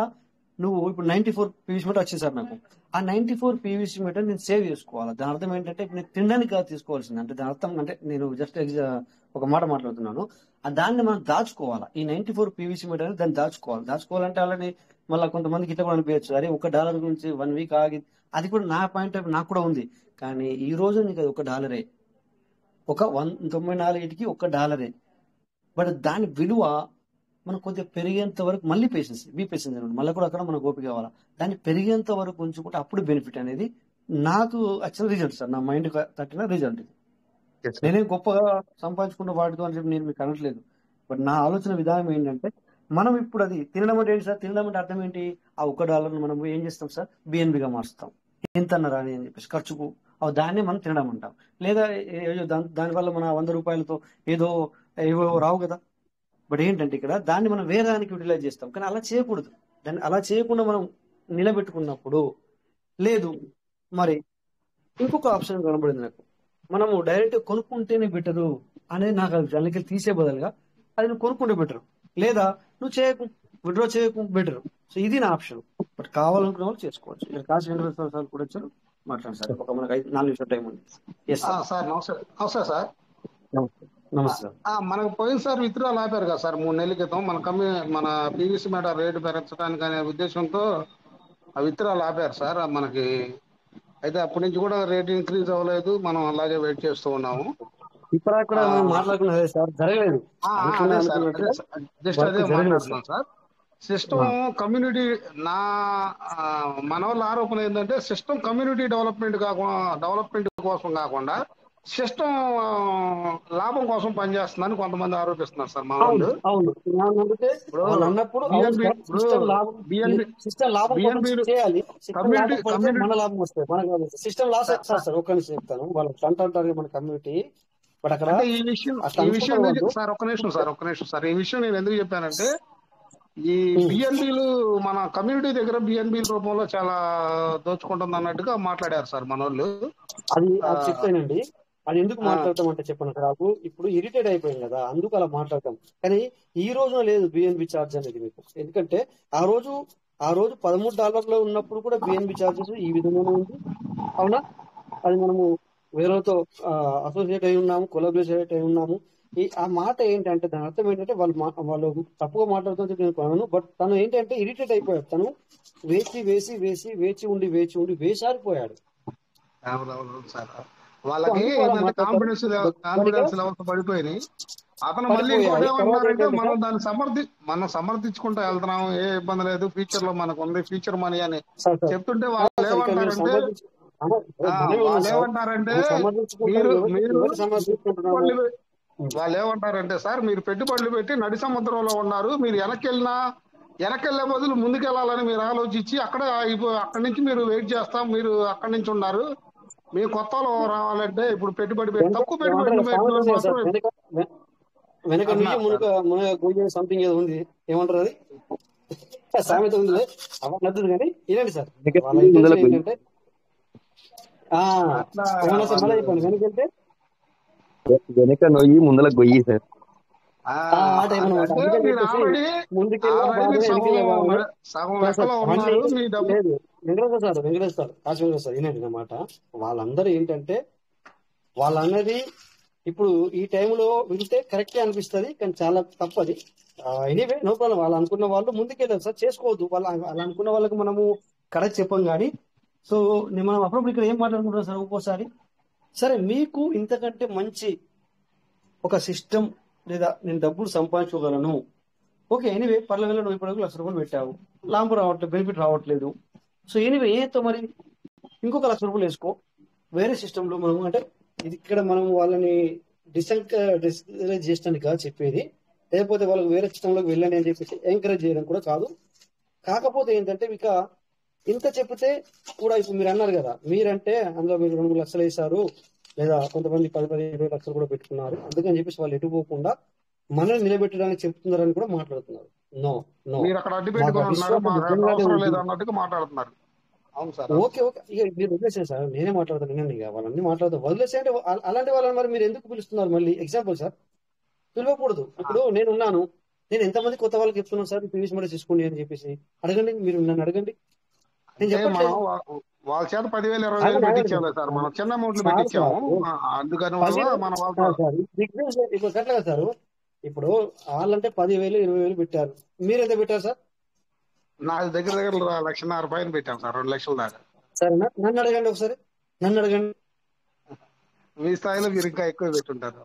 నువ్వు ఇప్పుడు 94 పీవీసీ మీటర్ వచ్చింది సార్ నాకు. ఆ 94 పీవీసీ మీటర్ నేను సేవ్ చేసుకోవాలి. దాని అర్థం ఏంటంటే నేను తినడానికి కాదు తీసుకోవాల్సింది. అంటే దాని అర్థం అంటే నేను జస్ట్ ఒక మాట మాట్లాడుతున్నాను. దాన్ని మనం దాచుకోవాలా. ఈ 94 పీవీసీ మీటర్ దాన్ని దాచుకోవాలంటే ఆల్రెడీ మళ్ళీ కొంతమందికి ఇట్లా కూడా అనిపించచ్చు, అరే $1 గురించి 1 week ఆగి. అది కూడా నా పాయింట్ ఆఫ్ నాకు కూడా ఉంది. కానీ ఈ రోజు నీకు అది $1, ఒక 94కి $1. బట్ దాని విలువ మనం కొద్దిగా పెరిగేంత వరకు మళ్ళీ బీ పేషెన్స్ అనమాట. మళ్ళీ కూడా అక్కడ మనకు ఓపిక కావాలా. దాన్ని పెరిగేంత వరకు ఉంచుకుంటే అప్పుడు బెనిఫిట్ అనేది నాకు వచ్చిన రిజల్ట్ సార్. నా మైండ్ తట్టిన రిజల్ట్ ఇది. నేనేం గొప్పగా సంపాదించుకుంటూ వాడుతూ అని చెప్పి నేను మీకు అనట్లేదు. బట్ నా ఆలోచన విధానం ఏంటంటే మనం ఇప్పుడు అది తినడం అంటే ఏంటి సార్? తినడం అంటే అర్థం ఏంటి? ఆ $1 మనం ఏం చేస్తాం సార్? బిఎన్బిగా మారుస్తాం. ఎంత అన్నారా అని చెప్పేసి ఖర్చుకు దాన్ని మనం తినడం అంటాం. లేదా దానివల్ల మన 100 రూపాయలతో ఏవో రావు కదా. బట్ ఏంటంటే ఇక్కడ దాన్ని మనం వేరే దానికి యూటిలైజ్ చేస్తాం. కానీ అలా చేయకూడదు. దాన్ని అలా చేయకుండా మనం నిలబెట్టుకున్నప్పుడు లేదు మరి ఇంకొక ఆప్షన్ కనబడింది నాకు. మనము డైరెక్ట్ కొనుక్కుంటేనే బెటరు అనేది నాకు దానికి తీసే బదులుగా అది నువ్వు కొనుక్కుంటే బెటరు, లేదా నువ్వు విత్డ్రా చేయకు బెటరు. సో ఇది నా ఆప్షన్. బట్ కావాలనుకున్న వాళ్ళు చేసుకోవచ్చు. ఇక్కడ కాశీ వెంకటేశ్వర సార్ కూడా వచ్చారు, మాట్లాడండి సార్. ఒక మనకు 4 నిమిషాల టైం ఉంది. సార్ నమస్తే సార్. నమస్తే సార్. మనకు పోయినసారి విత్డ్రాల్ ఆపారు కదా సార్ 3 నెలల క్రితం. మన పీవీసీ మీటర్ రేటు పెంచడానికి అనే ఉద్దేశంతో ఆ విత్డ్రాల్ ఆపారు సార్ మనకి. అయితే అప్పటి నుంచి కూడా రేట్ ఇంక్రీజ్ అవ్వలేదు, మనం అలాగే వెయిట్ చేస్తూ ఉన్నాము. ఇప్పుడు కూడా మాట్లాడుకున్నది సార్, జరగలేదు. జస్ట్ అదే మాట్లాడుతున్నాం సార్. సిస్టమ్ కమ్యూనిటీ మన వాళ్ళ ఆరోపణ ఏంటంటే సిస్టమ్ కమ్యూనిటీ డెవలప్మెంట్ కోసం కాకుండా సిస్టమ్ లాభం కోసం పనిచేస్తుందని కొంతమంది ఆరోపిస్తున్నారు సార్. మా వాళ్ళు ఈ విషయం సార్ ఒక్క నిమిషం సార్. ఈ విషయం నేను ఎందుకు చెప్పానంటే ఈ బిఎన్బిలు మన కమ్యూనిటీ దగ్గర బిఎన్బిల రూపంలో చాలా దోచుకుంటుంది అన్నట్టుగా మాట్లాడారు సార్ మన వాళ్ళు. అది చెప్తానండి. అది ఎందుకు మాట్లాడతాం అంటే చెప్పండి నాకు ఇప్పుడు ఇరిటేట్ అయిపోయింది కదా, అందుకు అలా మాట్లాడతాం. కానీ ఈ రోజున లేదు బిఎన్బి ఛార్జ్ అనేది మీకు. ఎందుకంటే ఆ రోజు $13 ఉన్నప్పుడు కూడా బిఎన్బి ఛార్జెస్ ఈ విధంగానే ఉంది. అవునా? అది మనము వేరేతో అసోసియేట్ అయి ఉన్నాము, కొలాబరేట్ అయి ఉన్నాము. ఆ మాట ఏంటంటే దాని అర్థం ఏంటంటే వాళ్ళు తప్పుగా మాట్లాడుతుంటే నేను కొనను. బట్ తను ఏంటంటే ఇరిటేట్ అయిపోయాడు. తను వేచి ఉండి వేసారిపోయాడు. వాళ్ళకి ఏంటంటే కాన్ఫిడెన్స్ లెవెల్స్ పడిపోయినాయి. అతను మళ్ళీ ఇంకోటి ఏమంటున్నారంటే మనం సమర్థించుకుంటూ వెళ్తున్నాం, ఏ ఇబ్బంది లేదు, ఫ్యూచర్ లో మనకు ఉంది ఫ్యూచర్ మనీ అని చెప్తుంటే వాళ్ళు ఏమంటారంటే సార్ మీరు పెట్టుబడులు పెట్టి నడి సముద్రంలో ఉన్నారు, మీరు వెనకెళ్లే బదులు ముందుకెళ్లాలని మీరు ఆలోచించి అక్కడి నుంచి మీరు వెయిట్ చేస్తాం, మీరు అక్కడి నుంచి ఉన్నారు, మేము కొత్తలో రావాలంటే ఇప్పుడు పెట్టుబడి పెట్టి తక్కువ పెట్టుబడి వెనక నుంచి సంథింగ్ ఏదో ఉంది, ఏమంటారు అది సామెత ఉంది నచ్చదు. కానీ ఇదండి సార్ ఏంటంటే వెనకంటే వెనక నొయ్యి ముందల గొయ్యి సార్. వెంకటేశ్వర సార్ వినండి అన్నమాట. వాళ్ళందరూ ఏంటంటే వాళ్ళన్నది ఇప్పుడు ఈ టైంలో వింటే కరెక్టే అనిపిస్తుంది, కానీ చాలా తప్పది. Anyway no problem. వాళ్ళు అనుకున్న వాళ్ళు ముందుకెళ్ళారు సార్, చేసుకోవద్దు. వాళ్ళు అనుకున్న వాళ్ళకి మనము కరెక్ట్ చెప్పం. కానీ సో మనం అప్పుడప్పుడు ఇక్కడ ఏం మాట్లాడుకుంటాం సార్ ఒక్కోసారి, సరే మీకు ఇంతకంటే మంచి ఒక సిస్టమ్ లేదా నేను డబ్బులు సంపాదించుకోగలను, ఓకే ఎనీవే పర్లేదు, నువ్వు ఇప్పుడు ₹1,00,000 పెట్టావు, లాభం రావట్లేదు, బెనిఫిట్ రావట్లేదు. సో ఎనీవే ఏతో మరి ఇంకొక ₹1,00,000 వేసుకో వేరే సిస్టంలో. మనం అంటే ఇది ఇక్కడ మనం వాళ్ళని డిస్కరేజ్ చేయడానికి కాదు చెప్పేది, లేకపోతే వాళ్ళకి వేరే సిస్టంలోకి వెళ్ళండి అని చెప్పేసి ఎంకరేజ్ చేయడం కూడా కాదు. కాకపోతే ఏంటంటే ఇక ఇంత చెప్తే కూడా ఇప్పుడు మీరు అన్నారు కదా, మీరంటే అందులో మీరు 2-3 లక్షలు వేశారు, లేదా కొంతమంది 10-20 లక్షలు కూడా పెట్టుకున్నారు, అందుకని చెప్పేసి వాళ్ళు ఎటుపోకుండా మనల్ని నిలబెట్టడానికి చెప్తున్నారని కూడా మాట్లాడుతున్నారు. నో నో, ఓకే ఓకే, ఇక మీరు వదిలేసాను సార్, నేనే మాట్లాడతాను. వినండి, ఇక వాళ్ళని మాట్లాడతాను, వదిలేసే అంటే అలాంటి వాళ్ళని మరి మీరు ఎందుకు పిలుస్తున్నారు? మళ్ళీ ఎగ్జాంపుల్ సార్, పిలవకూడదు. ఇప్పుడు నేనున్నాను, నేను ఎంతమంది కొత్త వాళ్ళకి చెప్తున్నాను సార్ ప్రీవియస్ మోడల్ తీసుకోండి అని చెప్పేసి. అడగండి, మీరు నన్ను అడగండి. నేను చెప్పట్లేదు వాళ్ళ చేత 10,000-20,000 పెట్టించాము సార్, మనం చిన్న అమౌంట్లు పెట్టించాము. అందుకని ఇప్పుడు కట్టలేదు సార్. ఇప్పుడు వాళ్ళంటే 10,000-20,000 పెట్టారు, మీరు ఎంత పెట్టారు సార్? నా దగ్గర ₹1,50,000 పెట్టాం సార్, 2 లక్షల దాకా. సరేనా, నన్ను అడగండి ఒకసారి, నన్ను అడగండి. మీ స్థాయిలో మీరు ఇంకా ఎక్కువ పెట్టుంటారు.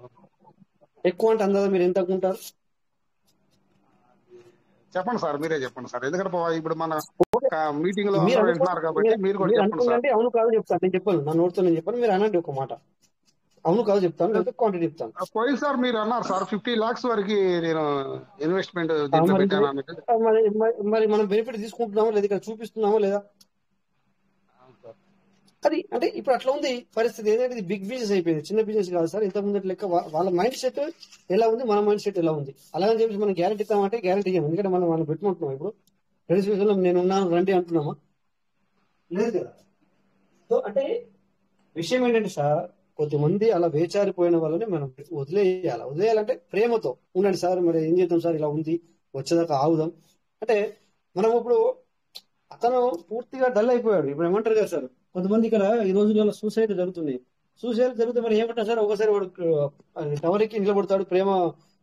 ఎక్కువ అంటే అందరూ మీరు ఎంత అనుకుంటారు చెప్పండి సార్, మీరే చెప్పండి సార్. ఎందుకంటే ఇప్పుడు మన మీటింగ్ లో వింటున్నారు కాబట్టి మీరు కూడా చెప్పండి సార్. అవును కాదు చెప్తాను, నేను చెప్పాను, నా నోట్తో నేను చెప్పాను, మీరు అనండి ఒక మాట. అవును కాదు చెప్తాను, లేకపోతే క్వాంటిటీ చెప్తాను. పోయి సార్ మీరు అన్నారు సార్ 50 lakhs వరకు నేను ఇన్వెస్ట్మెంట్ మరి మనం బెనిఫిట్ తీసుకుంటున్నామో లేదా ఇక్కడ చూపిస్తున్నామో లేదా? అది అంటే ఇప్పుడు అట్లా ఉంది పరిస్థితి. ఏంటంటే ఇది బిగ్ బిజినెస్ అయిపోయింది, చిన్న బిజినెస్ కాదు సార్. ఇంత ముందు లెక్క వాళ్ళ మైండ్ సెట్ ఎలా ఉంది, మన మైండ్ సెట్ ఎలా ఉంది, అలాగని చెప్పేసి మనం గ్యారెంటీ ఇస్తామంటే గ్యారెంటీ ఇవ్వము. ఎందుకంటే మనం వాళ్ళని పెట్టుకుంటున్నాం. ఇప్పుడు ఫ్రెండ్స్ విషయంలో నేను ఉన్నాను రండి అంటున్నామా? లేదు కదా. సో అంటే విషయం ఏంటంటే సార్, కొద్దిమంది అలా వేచారిపోయిన వాళ్ళని మనం వదిలేయాలంటే ప్రేమతో ఉండండి సార్. మరి ఏం చేద్దాం సార్, ఇలా ఉంది, వచ్చేదాకా ఆగుదాం అంటే. మనం ఇప్పుడు అతను పూర్తిగా డల్ అయిపోయాడు. ఇప్పుడు ఏమంటారు కదా సార్, కొంతమంది ఇక్కడ ఈ రోజులలో సూసైడ్ జరుగుతుంది. సూసైడ్ జరిగితే మరి ఏమంటారు సార్, ఒకసారి వాడు టవర్ ఎక్కి నిలబడతాడు, ప్రేమ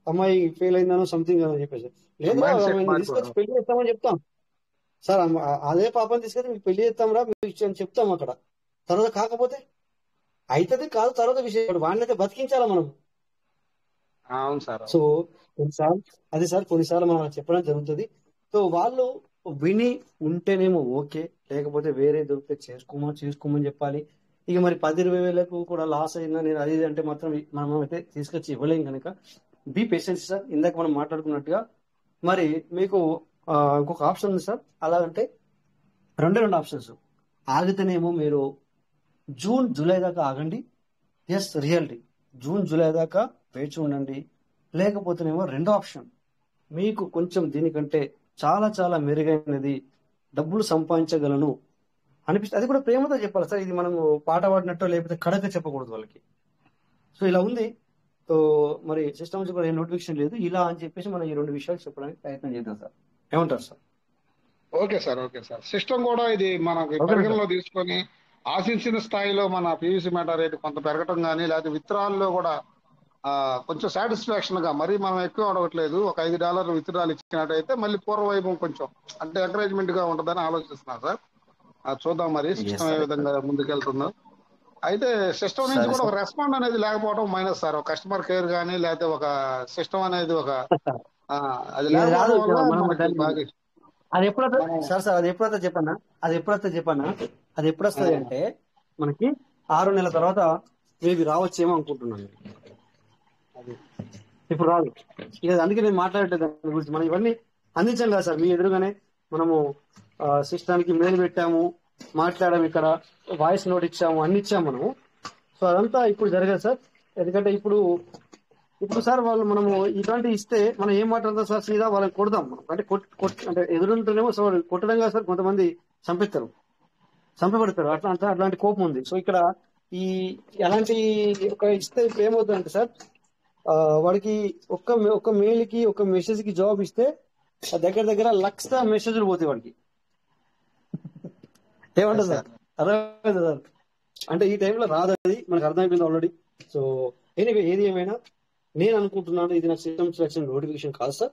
అమ్మాయి ఫెయిల్ అయిందనో సంథింగ్ అని చెప్పేసి. లేదు తీసుకొచ్చి పెళ్లి చేస్తామని చెప్తాం సార్. అదే పాపని తీసుకొచ్చి మీకు పెళ్లి చేస్తాం రా మీకు అని చెప్తాం అక్కడ. తర్వాత కాకపోతే అవుతుంది కాదు, తర్వాత విషయం వాడినైతే బతికించాలా మనం. సో కొన్నిసార్లు అదే సార్, కొన్నిసార్లు మనం చెప్పడం జరుగుతుంది. సో వాళ్ళు విని ఉంటేనేమో ఓకే, లేకపోతే వేరే దొరికితే చేసుకోమని చెప్పాలి. ఇక మరి 10-20 కూడా లాస్ అయినా నేను అది అంటే మాత్రం మనం అయితే తీసుకొచ్చి ఇవ్వలేం కనుక బీ పేషెన్స్ సార్. ఇందాక మనం మాట్లాడుకున్నట్టుగా మరి మీకు ఇంకొక ఆప్షన్ ఉంది సార్. అలాగంటే 2 ఆప్షన్స్. ఆగితేనేమో మీరు జూన్ జూలై దాకా ఆగండి, ఎస్ రియాలిటీ జూన్ జూలై దాకా వేచి ఉండండి. లేకపోతేనేమో 2వ ఆప్షన్, మీకు కొంచెం దీనికంటే చాలా చాలా మెరుగైనది, డబ్బులు సంపాదించగలను అనిపిస్తుంది. అది కూడా ప్రేమతో చెప్పాలి సార్. ఇది మనము పాట పాడినట్టు లేకపోతే కడక చెప్పకూడదు వాళ్ళకి. సో ఇలా ఉంది. సో మరి సిస్టమ్ నుంచి కూడా నోటిఫికేషన్ లేదు ఇలా అని చెప్పేసి మనం ఈ 2 విషయాలు చెప్పడానికి ప్రయత్నం చేద్దాం సార్. ఏమంటారు sir? Okay sir, okay sir. System కూడా ఇది మనకి పరిగణలో తీసుకొని ఆశించిన స్థాయిలో మన పీవీసీ మెటా రేటు కొంత పెరగటం కానీ, లేకపోతే విత్డ్రాల్లో కూడా కొంచెం సాటిస్ఫాక్షన్ గా, మరీ మనం ఎక్కువ అడగట్లేదు, ఒక $5 విత్డ్రాల్ ఇచ్చినట్టయితే మళ్ళీ పూర్వవైభవం కొంచెం అంటే ఎంకరేజ్మెంట్ గా ఉంటుందని ఆలోచిస్తున్నాను సార్. చూద్దాం మరి సిస్టమ్ ఏ విధంగా ముందుకెళ్తుందో. అయితే సిస్టమ్ నుంచి కూడా ఒక రెస్పాండ్ అనేది లేకపోవడం మైనస్ సార్. ఒక కస్టమర్ కేర్ కానీ లేకపోతే ఒక సిస్టమ్ అనేది ఒక అది లేకపోవడం వల్ల మనకి బాగా అది ఎప్పుడైతే సార్ అది ఎప్పుడైతే చెప్పన్నా అది ఎప్పుడు వస్తుంది అంటే మనకి 6 నెలల తర్వాత మేబీ రావచ్చేమో అనుకుంటున్నాను. అది ఇప్పుడు రాదు ఇక. అందుకే నేను మాట్లాడలేదు దాని గురించి. మనం ఇవన్నీ అందించాం కదా సార్ మీ ఎదురుగానే. మనము సిస్టానికి మెయిల్ పెట్టాము, మాట్లాడాము, ఇక్కడ వాయిస్ నోట్ ఇచ్చాము, అన్ని ఇచ్చాము మనము. సో అదంతా ఇప్పుడు జరగదు సార్. ఎందుకంటే ఇప్పుడు సార్ వాళ్ళు మనము ఇలాంటి ఇస్తే మనం ఏం మాట్లాడతాం సార్, సీదా వాళ్ళని కొడదాం. అంటే అంటే ఎదురుంటేనేమో సో కొట్టడంగా సార్ కొంతమంది చంపబడతారు. అట్లాంటి కోపం ఉంది. సో ఇక్కడ ఈ ఎలాంటి ఒక ఇస్తే ఇప్పుడు ఏమవుతుందంటే సార్, వాడికి ఒక్క మెయిల్ కి ఒక మెసేజ్ కి జాబ్ ఇస్తే దగ్గర 1,00,000 మెసేజ్లు పోతాయి వాడికి. ఏమంటారు సార్? అర్థమైంది సార్. అంటే ఈ టైంలో రాదు, అది మనకు అర్థమైపోయింది ఆల్రెడీ. సో ఎనీవే ఏది ఏమైనా నేను అనుకుంటున్నాను ఇది నాకు సిస్టమ్ వచ్చిన నోటిఫికేషన్ కాదు సార్.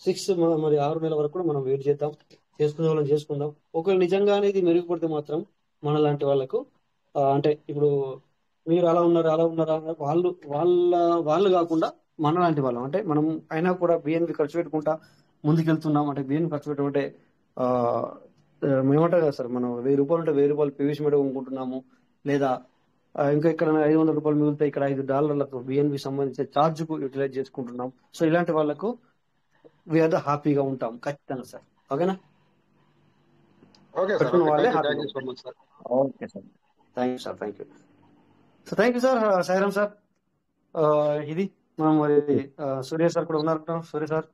6 మరి 6 నెలల వరకు కూడా మనం వెయిట్ చేద్దాం, చేసుకునే వాళ్ళని చేసుకుందాం. ఒకవేళ నిజంగానే ఇది మెరుగుపడితే మాత్రం మన లాంటి వాళ్ళకు అంటే ఇప్పుడు మీరు అలా ఉన్నారు వాళ్ళు కాకుండా మన లాంటి వాళ్ళం, అంటే మనం అయినా కూడా బిఎన్పి ఖర్చు పెట్టుకుంటా ముందుకెళ్తున్నాం. అంటే బిఎన్పి ఖర్చు పెట్టుకుంటే మేమంటారు కదా సార్, మనం ₹1,000 ఉంటే ₹1,000 పీవీసీ మీద కొనుక్కుంటున్నాము. లేదా ఇంకా ఇక్కడ ₹500 మిగిలితే ఇక్కడ $5 బిఎన్పి సంబంధించిన ఛార్జ్ కు యూటిలైజ్ చేసుకుంటున్నాం. సో ఇలాంటి వాళ్ళకు వీఆర్ ద హ్యాపీగా ఉంటాం ఖచ్చితంగా సార్. ఓకేనా? Okay sir. Okay sir, thank you sir. So thank you sir. Sairam sir. ఇది మనం మరి సూర్య సార్ కూడా ఉన్నారు. సూర్య సార్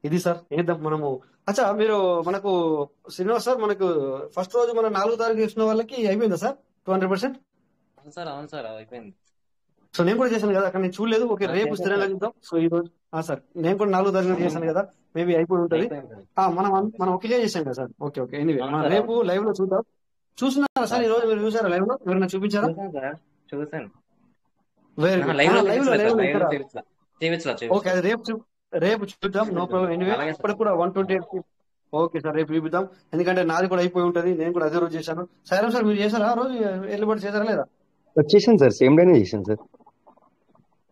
ఇది సార్ ఏద్దాం మనము. అచ్చా మీరు మనకు శ్రీనివాస్ సార్ మనకు ఫస్ట్ రోజు మన 4వ తారీఖు చేసిన వాళ్ళకి అయిపోయిందా సార్ 200%? అవును సార్ అయిపోయింది. సో నేను కూడా చేశాను కదా, అక్కడ నేను చూడలేదు. ఓకే రేపు స్థిరంగా చూద్దాం. సో ఈ రోజు సార్ నేను కూడా 4వ తారీఖు చేశాను కదా, మేబీ అయిపోయి ఉంటుంది. మనం ఒకేగా చేశాం కదా సార్. ఓకే ఎనీవే మనం రేపు లైవ్ లో చూద్దాం. చూస్తున్నారా సార్ ఈ రోజు? మీరు చూసారా లైవ్ లో? ఎవరైనా చూపించారా? చూసాను. ఓకే అది రేపు చూద్దాం. No problem. ఎనీవే ఇప్పటికి కూడా 128. ఓకే సార్ రేపు చూపిద్దాం. ఎందుకంటే నాది కూడా అయిపోయి ఉంటది. నేను కూడా అదే రోజు చేశాను. సాయిరామ్ సార్ మీరు చేశారా ఆ రోజు? ఎల్లుబడి చేశారా లేదా? వచ్చేసాను సార్, సేమ్ డేనే చేశాను సార్.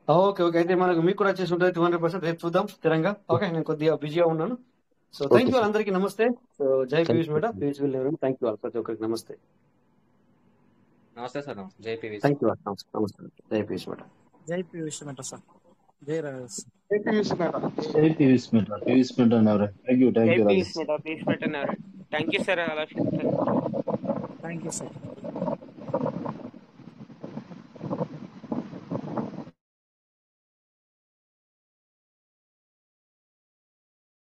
ఓకే అయితే మనకు మీకు కూడా వచ్చేసి ఉంటుంది 200%. రేపు చూద్దాం స్థిరంగా. ఓకే నేను కొద్దిగా బిజీగా ఉన్నాను. సో థ్యాంక్ యూ అందరికి. నమస్తే. సో జై Piyush madam, Piyush will. Thank you ప్రతి ఒక్కరికి. నమస్తే. నమస్తే సార్. జై పీయూష్. Thank you. నమస్తే. జై పీయూష్ మేడం. జై పీయూష్ మేడం సార్. జై రాజేష్. జై పీయూష్ మేడం. జై పీయూష్ మేడం. పీయూష్ మేడం అన్నారు. Thank you Piyush madam. Thank you sir. Thank you sir.